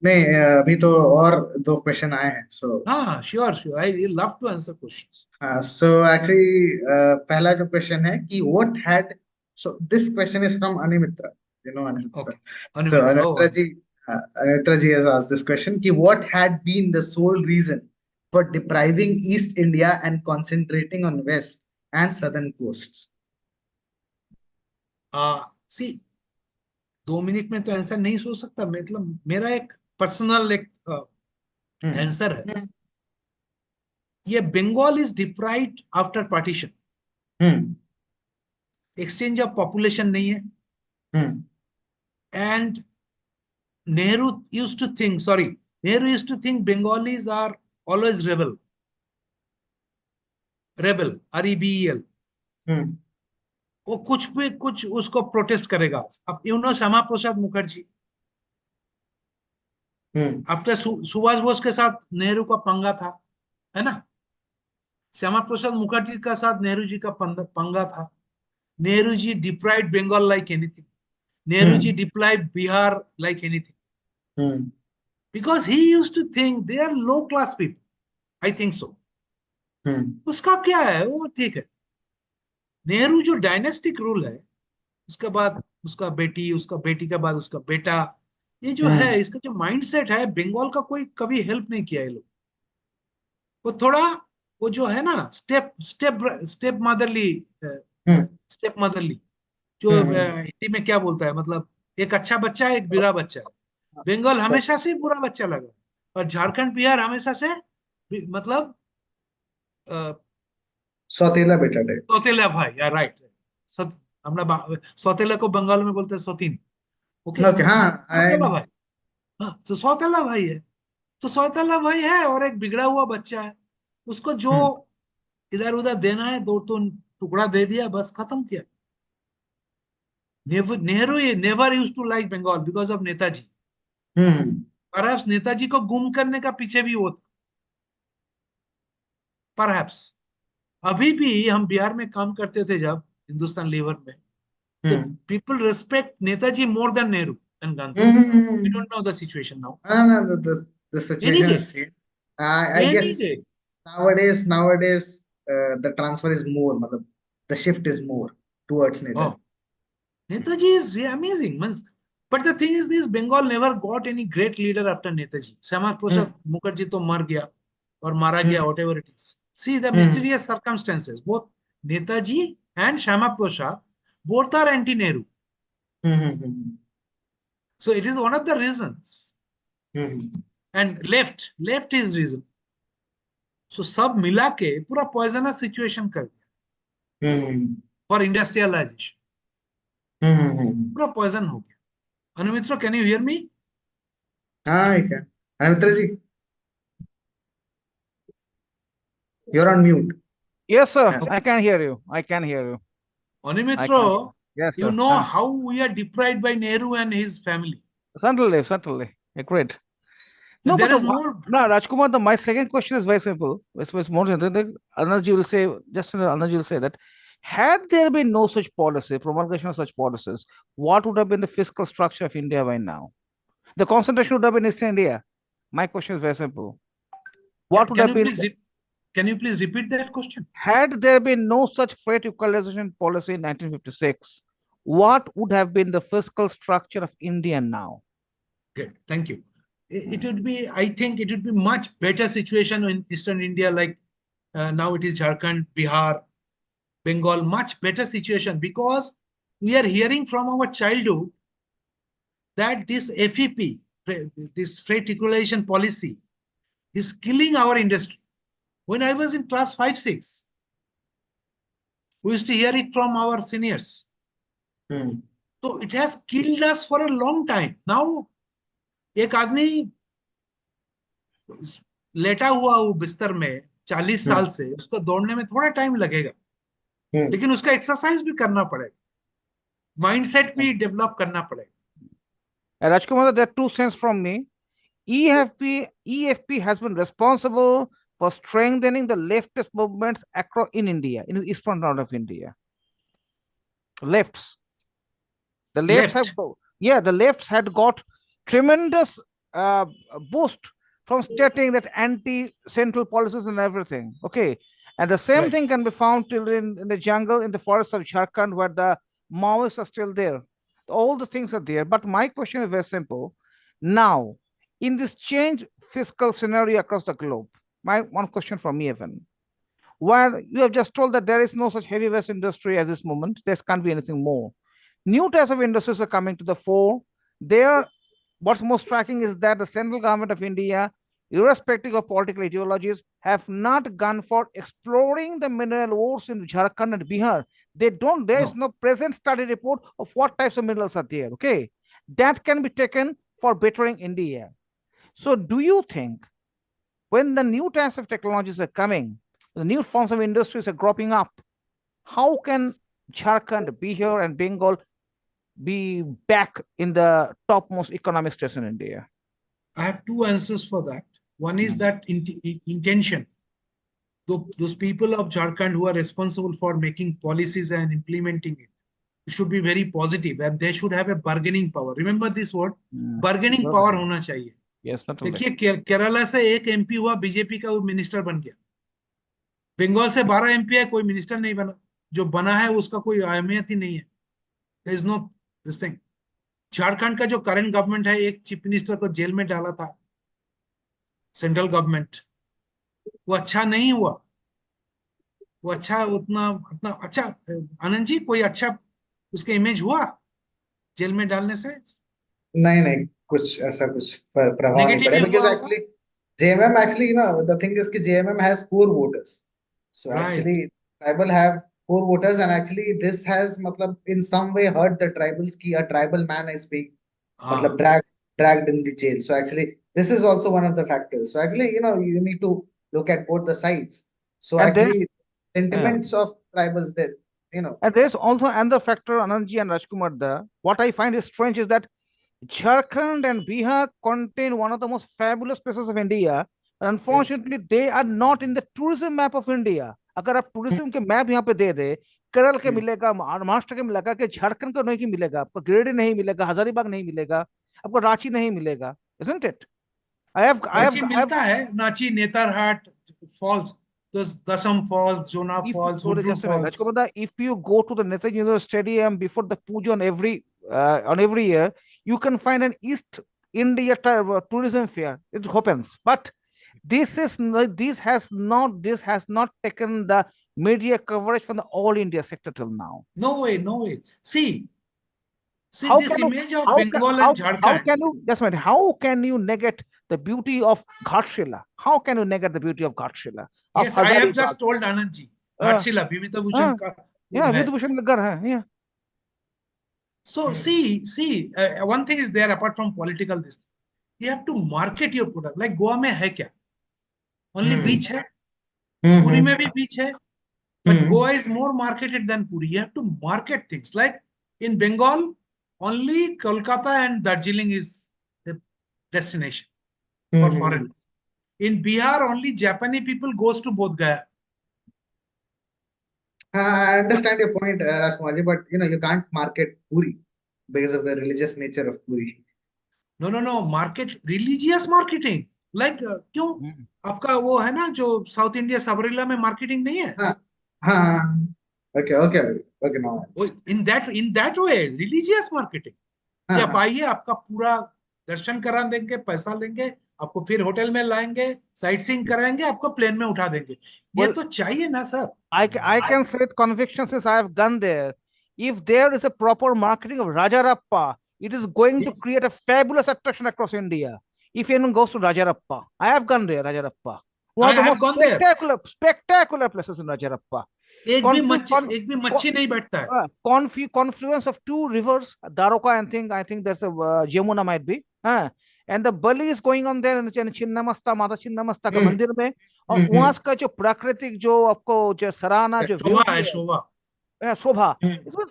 A: नहीं, अभी तो और दो क्वेश्चन आए हैं, सो
B: हाँ हाँ, sure sure, I love to answer question.
A: हाँ, सो एक्चुअली पहला जो क्वेश्चन है कि what had, so this question is from Animitra, you know Animitra.
B: Okay,
A: So
B: Anumit, oh
A: Anitra ji has asked this question: कि what had been the sole reason for depriving East India and concentrating on West and Southern coasts?
B: See, 2 minute में तो answer नहीं सोच सकता। मतलब मेरा एक personal एक
A: हम्म,
B: आंसर है। ये Bengal is deprived after partition.
A: Hmm,
B: exchange of population नहीं है।
A: Hmm,
B: and Nehru use to think, sorry, Nehru use to think Bengalis are always rebel. Rebel, REBEL, वो कुछ भी कुछ उसको प्रोटेस्ट करेगा. अब you know Shyama Prasad Mukherjee, after Subhash Bose के साथ नेहरू का पंगा था, है ना. श्यामा प्रसाद मुखर्जी का साथ नेहरू जी का पंगा था. Nehru ji deprived Bengal like anything. Nehru ji deployed Bihar like anything because he used to think they are low class people. I think so. उसका क्या है वो ठीक है. नेहरू जो डायनेस्टिक रूल है, उसके बाद उसका बेटी के बाद उसका बेटा, ये जो है इसका जो माइंडसेट है, बंगाल का कोई कभी हेल्प नहीं किया ये लोग. वो थोड़ा वो जो है ना step step step motherly, step motherly जो हिंदी में क्या बोलता है, मतलब एक अच्छा बच्चा है एक बुरा बच्चा है. बंगाल हमेशा से बुरा बच्चा लगा, और झारखंड बिहार हमेशा से मतलब
A: सौतेला बेटा टाइप.
B: सौतेला भाई, या राइट. हमरा सौतेला को बंगाल में बोलते हैं सौतीन. ओके,
A: ओके, हाँ, आई.
B: सौतेला भाई. हाँ, तो सौतेला भाई है. तो सौतेला भाई है और एक बिगड़ा हुआ बच्चा है. उसको जो इधर उधर देना है दो तो टुकड़ा दे दिया, बस खत्म किया. Nehru never use to like Bengal because of Netaji. Perhaps Netaji को गुम करने का पीछे भी वो था. परहैप्स अभी भी हम बिहार में काम करते थे जब हिंदुस्तान लीवर में, तो people respect Netaji more than Nehru and Gandhi. We don't know the situation now.
A: No, the
B: any
A: situation
B: day,
A: is same. I
B: any
A: guess
B: day.
A: nowadays the transfer is more, matlab, the shift is more towards Netaji.
B: Oh, Netaji is amazing. But the thing is, this Bengal never got any great leader after Netaji. Syama Prasad Mukherjee to mar gaya or mara gaya, whatever it is. See the mysterious circumstances. Both Netaji and Syama Prasad both are anti-Nehru. So it is one of the reasons. And left is reason. So सब मिला के पूरा poisonous situation कर दिया for industrialization. पूरा poison हो गया. Anumitra, can you hear me?
A: हाँ, I can. Anumitra ji, you're on mute.
C: Yes, sir.
A: Yeah.
C: I can hear you. I can hear you.
B: Anumitra,
C: Yes,
B: you
C: sir.
B: know how we are deprived by Nehru and his family.
C: Certainly, certainly. Agreed. No,
B: And there
C: but
B: is more.
C: no, Rajkumar, my second question is very simple. It's more than Anarji will say, just Anarji will say that had there been no such policy, promulgation of such policies, what would have been the fiscal structure of India by now? The concentration would have been East India. My question is very simple. What would have been?
B: Can you please repeat that question?
C: Had there been no such freight equalization policy in 1956, what would have been the fiscal structure of India now?
B: Good, thank you. It would be, I think it would be much better situation in Eastern India, like now it is Jharkhand, Bihar, Bengal, much better situation, because we are hearing from our childhood that this FEP, this freight equalization policy, is killing our industry. When I was in class 5, 6, we used to hear it from our seniors. So it has killed us for a long time. Now, एक आदमी लेटा हुआ वो बिस्तर में 40 साल से, उसको दौड़ने में थोड़ा टाइम लगेगा, लेकिन उसका एक्सरसाइज भी करना पड़ेगा, माइंडसेट भी डेवलप करना पड़ेगा.
C: Rajkumar, there are 2 cents from me. EFP has been responsible for strengthening the leftist movements across in India, in the eastern part of India. Lefts. The lefts have, the lefts had got tremendous boost from stating that anti-central policies and everything. Okay. And the same thing can be found till in the jungle, in the forests of Jharkhand, where the Maoists are still there. All the things are there. But my question is very simple. Now, in this changed fiscal scenario across the globe, my one question from me, Evan. While you have just told that there is no such heavy waste industry at this moment, there can't be anything more. New types of industries are coming to the fore. There, what's most striking is that the central government of India, irrespective of political ideologies, have not gone for exploring the mineral ores in Jharkhand and Bihar. They don't, there is no present study report of what types of minerals are there. Okay. That can be taken for bettering India. So do you think when the new types of technologies are coming, The new forms of industries are cropping up. How can Jharkhand, Bihar, and Bengal be back in the topmost economic states in India?
B: I have two answers for that. One is that intention. Those people of Jharkhand who are responsible for making policies and implementing it should be very positive, and they should have a bargaining power. Remember this word, bargaining power होना चाहिए.
C: Yes, certainly.
B: देखिए केरला से एक MP हुआ, BJP का, वो minister बन गया. बंगाल से 12 एमपी है, कोई मिनिस्टर नहीं बना. जो बना है उसका कोई अहमियत ही नहीं है. There is no this thing. Jharkhand का जो करंट गवर्नमेंट है, एक चीफ मिनिस्टर को जेल में डाला था सेंट्रल गवर्नमेंट. वो अच्छा नहीं हुआ. वो अच्छा उतना उतना अच्छा, आनंद जी, कोई अच्छा उसके इमेज हुआ जेल में डालने से?
A: नहीं नहीं, कुछ ऐसा कुछ प्रभाव नहीं
B: नेगेटिव
A: पड़ा,
B: ही
A: because
B: हुआ.
A: actually JMM, actually, the thing is कि JMM has poor voters, so
B: Right.
A: actually tribal have poor voters, and actually this has मतलब in some way hurt the tribals कि a tribal man is being मतलब dragged in the jail. So actually this is also one of the factors. So actually, you need to look at both the sides. So
C: And then,
A: actually sentiments of tribals that,
C: and there's also another factor, Anandji and Rajkumar. What I find is strange is that Jharkhand and Bihar contain one of the most fabulous places of India. Unfortunately, they are not in the tourism map of India. अगर आप tourism के map यहाँ पे दे दे, केरल के मिलेगा, महाराष्ट्र के मिलेगा, कि झारखंड का नहीं मिलेगा, आपको गिरिडीह नहीं मिलेगा, हजारीबाग नहीं मिलेगा, आपको रांची नहीं मिलेगा, isn't it?
B: रांची मिलता है, Ranchi, Netarhat falls, Dasam Falls, Jonah Falls, Hudru Falls.
C: If you go to the Netaji Stadium before the puja on every year, you can find an East India tourism fair. It happens, but this has not taken the media coverage from the all India sector till now.
B: No way, no way. See
C: How
B: this
C: can
B: image of Bengal and Jharkhand.
C: How can you negate the beauty of Ghatshila? How can you negate the beauty of Ghatshila?
B: Yes, I have just told Anandji. Ghatshila, Vibhita ka.
C: Yeah, Vibhita Bhushan hai. Yeah.
B: So see, one thing is there apart from political this thing. You have to market your product. Like Goa में है क्या? Only beach है. Puri में भी beach है. But Goa is more marketed than Puri. You have to market things. Like in Bengal, only Kolkata and Darjeeling is the destination for foreigners. In Bihar, only Japanese people goes to Bodh Gaya.
A: I understand your point, Rajkumarji, but you can't market Puri because of the religious nature of Puri.
B: No. Market, religious marketing. Like क्यों? आपका वो है ना जो south India सबरीला में marketing नहीं है?
A: हाँ. Okay. Now.
B: In that way, religious marketing. कि आप आइए, आपका पूरा दर्शन करा देंगे, पैसा लेंगे, आपको फिर होटल में लाएंगे, साइट सीइंग कराएंगे, आपको प्लेन में उठा देंगे. ये तो चाहिए ना sir.
C: I can say with conviction since I have gone there. If there is a proper marketing of Rajarappa, it is going to create a fabulous attraction across India. If anyone goes to Rajarappa, I have gone there, Rajarappa. One of the most spectacular places in Rajarappa.
B: एक भी मच्छी नहीं बैठता है.
C: Confluence of two rivers, Daroka and I think there's a Yamuna might be. And the Bali is going on there in Chinnamasta, Mata Chinnamasta का मंदिर में, और वहाँ का जो प्राकृतिक जो आपको जो सराहना जो शोभा,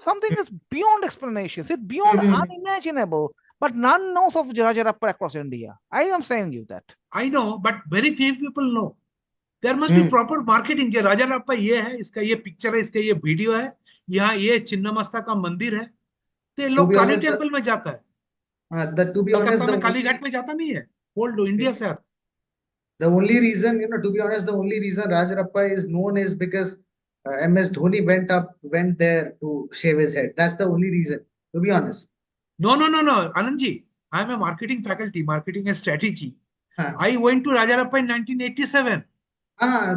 C: something is beyond explanations. It's beyond unimaginable. But none knows of Rajarappa across India. I am saying you that.
B: I know, but very few people know. There must be proper marketing. जो राजाराप्पा ये है, इसका ये picture है, इसका ये video है, यहाँ ये चिन्नमस्ता का मंदिर है, तो लोग काली टेम्पल में जाता है. कलकत्ता में काली घाट में जाता नहीं है. होल्ड इंडिया से आता.
A: The only reason, to be honest, the only reason Rajarappa is known is because MS Dhoni went there to shave his head. That's the only reason, to be honest.
B: No, Anandji, I am a marketing faculty, marketing and strategy. I went to Rajarappa in 1987.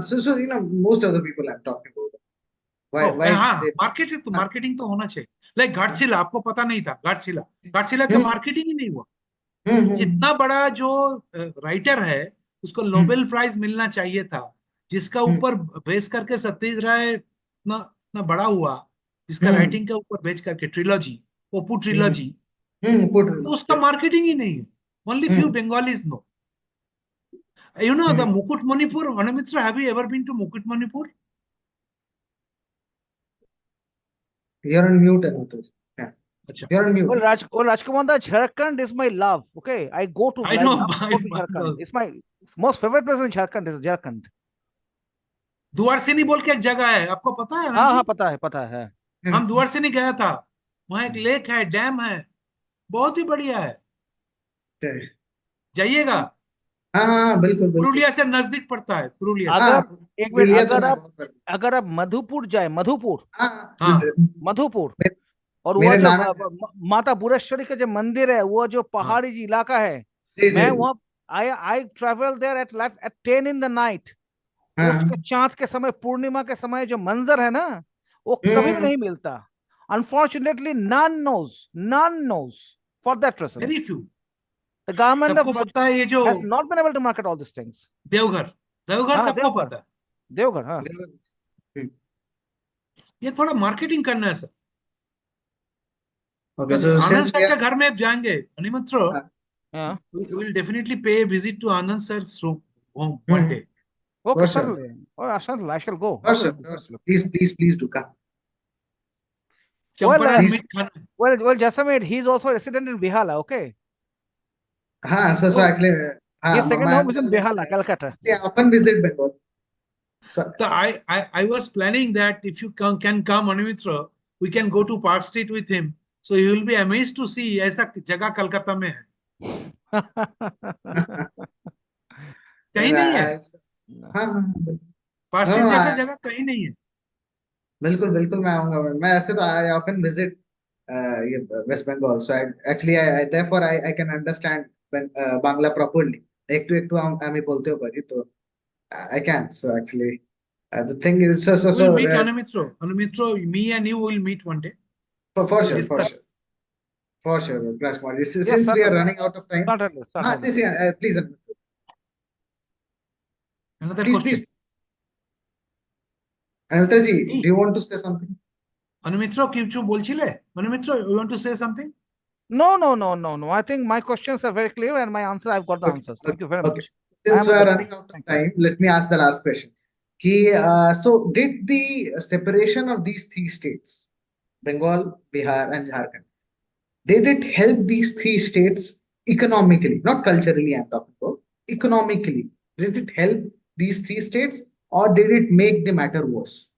A: So most of the people I'm talking about.
B: Marketing तो होना चाहिए. Like Ghatshila, आपको पता नहीं था घाटशिला का marketing ही नहीं हुआ. इतना बड़ा जो राइटर है, उसको नोबेल प्राइज मिलना चाहिए था, जिसका ऊपर बेस करके सतीश राय इतना बड़ा हुआ, जिसका राइटिंग के ऊपर बेच करके ट्रिलॉजी, पोपू ट्रिलॉजी, तो उसका मार्केटिंग ही नहीं है. Only few Bengalis know. You know the Mukut Manipur, Anamitra, have you ever been to Mukut Manipur?
A: You're on mute, Anand. Yeah.
B: Achha.
A: You're on mute.
C: Well, Rajkumar, Jharkhand is my love. Okay, I
B: know,
C: love to go to Jharkhand. It's my most favorite place in Jharkhand is Jharkhand.
B: दुआरसिनी बोल के एक जगह है, आपको पता है?
C: हाँ, पता है।
B: हम दुआरसिनी गया था, वहां एक लेक है, डैम है, बहुत ही बढ़िया है, जाइएगा।
A: हाँ, बिल्कुल बिल्कुल।
B: पुरुलिया से नजदीक पड़ता है, पुरुलिया से।
C: अगर एक मिनट, अगर आप मधुपुर जाए, मधुपुर और वो जो माता बुरेश्वरी का जो मंदिर है, वो जो पहाड़ी इलाका है, मैं वहाँ I travel there at 10 in the night। उसके चांद के समय, पूर्णिमा के समय जो मंजर है ना, वो कभी भी नहीं मिलता। Unfortunately none knows for that reason.
B: Very few.
C: The government
B: सबको पता है ये जो
C: has not been able to market all these things.
B: Deoghar सबको पता है।
C: देवघर, हाँ।
B: ये थोड़ा मार्केटिंग करना है सर।
A: Okay, so
B: आनंद सर के घर में जाएंगे, अनिमित्रो,
C: Yeah.
B: we will definitely pay a visit to Anand sir's home one day.
C: Okay, certainly. I shall go.
A: Please do come.
C: Well, Jasamid, he's also a resident in Bihala, okay?
A: So actually,
C: his second home is in Bihala, Calcutta.
A: Yeah, often visit Bengal. So
B: I was planning that if you can come, Anumitra, we can go to Park Street with him. So he will be amazed to see ऐसा जगह कलकत्ता में है। कहीं नहीं है। Park street जैसा जगह कहीं नहीं है।
A: बिल्कुल मैं आऊंगा। मैं ऐसे तो I often visit West Bengal, so I therefore I can understand Bangla properly. एक तो हम बोलते हो बड़ी, तो I can. So actually, the thing is,
B: we'll meet Anumitro, me and you will meet one day.
A: For sure. Rajkumar, since we are running out of time, please.
B: Another question.
A: Ananthaji, do you want to say something?
B: Anumitra, কিছু বলছিলে? Anumitra, you want to say something?
C: No. I think my questions are very clear, and my answer, I've got the answers. Thank you very much.
A: Since we are running out of time, let me ask the last question. So did the separation of these three states, Bengal, Bihar, and Jharkhand, did it help these three states economically, not culturally, I'm talking about, economically? Did it help these three states, or did it make the matter worse?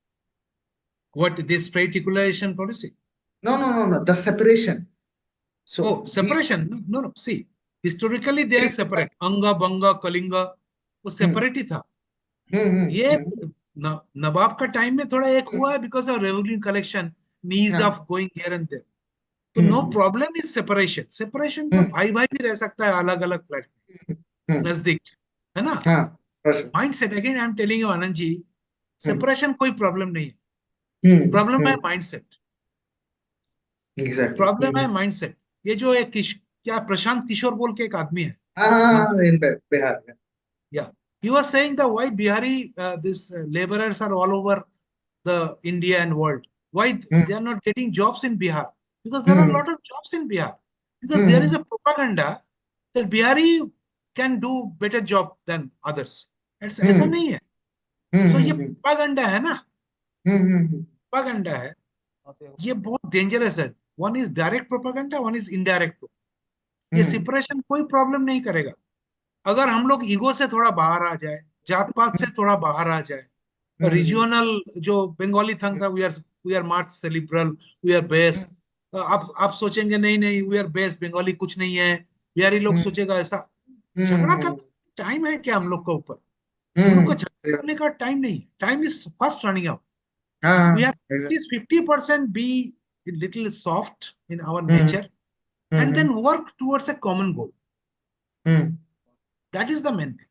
B: What, this straight equalization policy?
A: No, the separation. So
B: separation. No. See, historically they are separate. Anga, Banga, Kalinga, वो separate ही था। ये नवाब का time में थोड़ा एक हुआ है because of revenue collection, needs of going here and there. तो no problem is separation. Separation तो भाई भी रह सकता है अलग अलग फ्लैट में, नजदीक, है ना? Mindset, again I am telling you, Anand ji, separation कोई problem नहीं है। Problem है mindset.
A: Exactly.
B: Problem है mindset. ये जो एक क्या प्रशांत किशोर बोल के एक आदमी है,
A: in Bihar.
B: Yeah, he was saying that why Bihari, these laborers are all over the India and world. Why they are not getting jobs in Bihar? Because there are a lot of jobs in Bihar. Because there is a propaganda that Bihari can do better job than others. ऐसा नहीं है. So ये propaganda है ना? Propaganda है. ये बहुत dangerous है. One is direct propaganda, one is indirect propaganda. ये separation कोई problem नहीं करेगा. अगर हम लोग ईगो से थोड़ा बाहर आ जाए, जात पात से थोड़ा बाहर आ जाए, रीजनल जो बंगाली थंग था, वी आर मार्च से लिबरल, वी आर बेस्ट, आप सोचेंगे नहीं वी आर बेस्ट, बंगाली कुछ नहीं है, बिहारी लोग सोचेगा ऐसा। झगड़ा का टाइम है क्या हम लोग के ऊपर? हम लोग को झगड़ा करने का टाइम नहीं है. Time is fast running out. We have at least 50% be a little soft in our nature and then work towards a common goal. That is the main thing.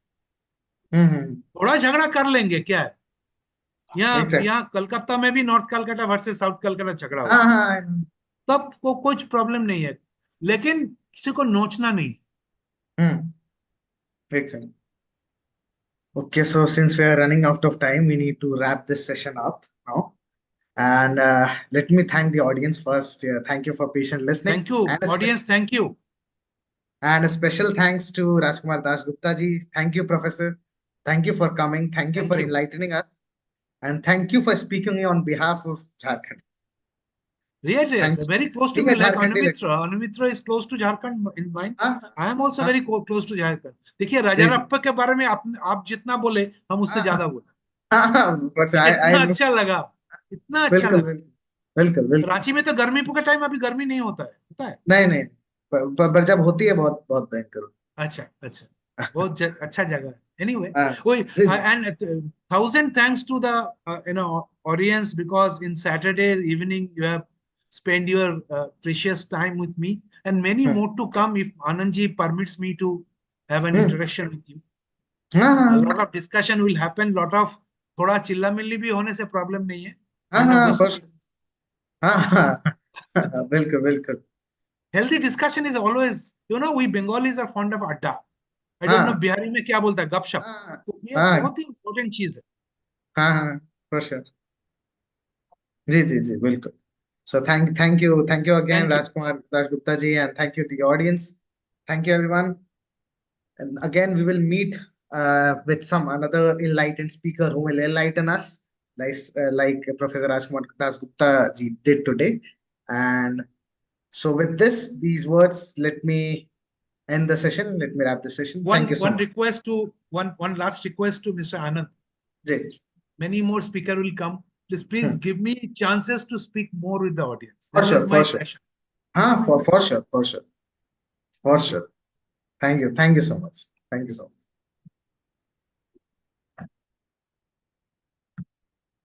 B: थोड़ा झगड़ा कर लेंगे, क्या है? यहाँ कलकत्ता में भी north Calcutta versus south Calcutta झगड़ा हुआ, तब को कुछ प्रॉब्लम नहीं है, लेकिन किसी को नोचना नहीं.
A: Excellent. Okay, so since we are running out of time, we need to wrap this session up now. And let me thank the audience first. Thank you for patient listening.
B: Thank you, audience. Thank you.
A: And a special thanks to Rajkumar Das Gupta ji. Thank you, Professor. Thank you for coming. Thank you
B: Thank
A: for
B: you.
A: enlightening us. And thank you for speaking on behalf of Jharkhand.
B: Yes, yes,
A: Thanks.
B: very close to
A: ठीक है,
B: me. Like
A: Jharkhandi
B: Anumitra. Anumitra is close to Jharkhand in mind.
A: हाँ
B: I am also
A: हाँ
B: very close to Jharkhand. देखिए
A: जी जी
B: राजारप्पा के बारे में आप जितना बोले हम उससे
A: हाँ
B: ज्यादा बोले.
A: but
B: मुझे
A: I
B: इतना अच्छा लगा, इतना अच्छा
A: बिल्कुल
B: लगा.
A: बिल्कुल बिल्कुल
B: रांची में तो गर्मी का टाइम अभी गर्मी नहीं होता है.
A: नहीं नहीं पर जब होती है बहुत बहुत भयंकर होती
B: अच्छा अच्छा, बहुत अच्छा जगह है. Anyway,
A: है। हाँ
B: वही
A: जी जी
B: and thousand thanks to the audience, because in Saturday evening you have spent your precious time with me, and many
A: hmm
B: more to come if Anandji permits me to have an
A: hmm,
B: interaction with you.
A: हाँ
B: A
A: हाँ
B: lot of discussion will happen, lot of थोड़ा चिल्ला मिल्ली भी होने से problem नहीं है.
A: हाँ
B: I'm a
A: हाँ
B: gossip.
A: हाँ हाँ बिल्कुल बिल्कुल
B: Healthy discussion is always, we Bengalis are fond of adda. I don't know
A: हाँ
B: बिहारी में क्या बोलता है, गपशप.
A: हाँ
B: तो ये
A: हाँ
B: बहुत ही इम्पोर्टेंट चीज है.
A: हाँ हाँ for sure जी जी जी बिल्कुल so thank you again
B: Thank you.
A: Rajkumar Das Gupta ji and thank you to the audience thank you everyone and again we will meet with some another enlightened speaker who will enlighten us like Professor Rajkumar Das Gupta ji did today and so with these words let me end the session let me wrap the session thank you so
B: One
A: much
B: request to one last request to Mr. Anand.
A: Ji
B: Many more speaker will come. Please
A: hmm.
B: give me chances to speak more with the audience.
A: for
B: That is
A: sure
B: my
A: for sure
B: passion.
A: for sure for sure for sure thank you so much thank you so much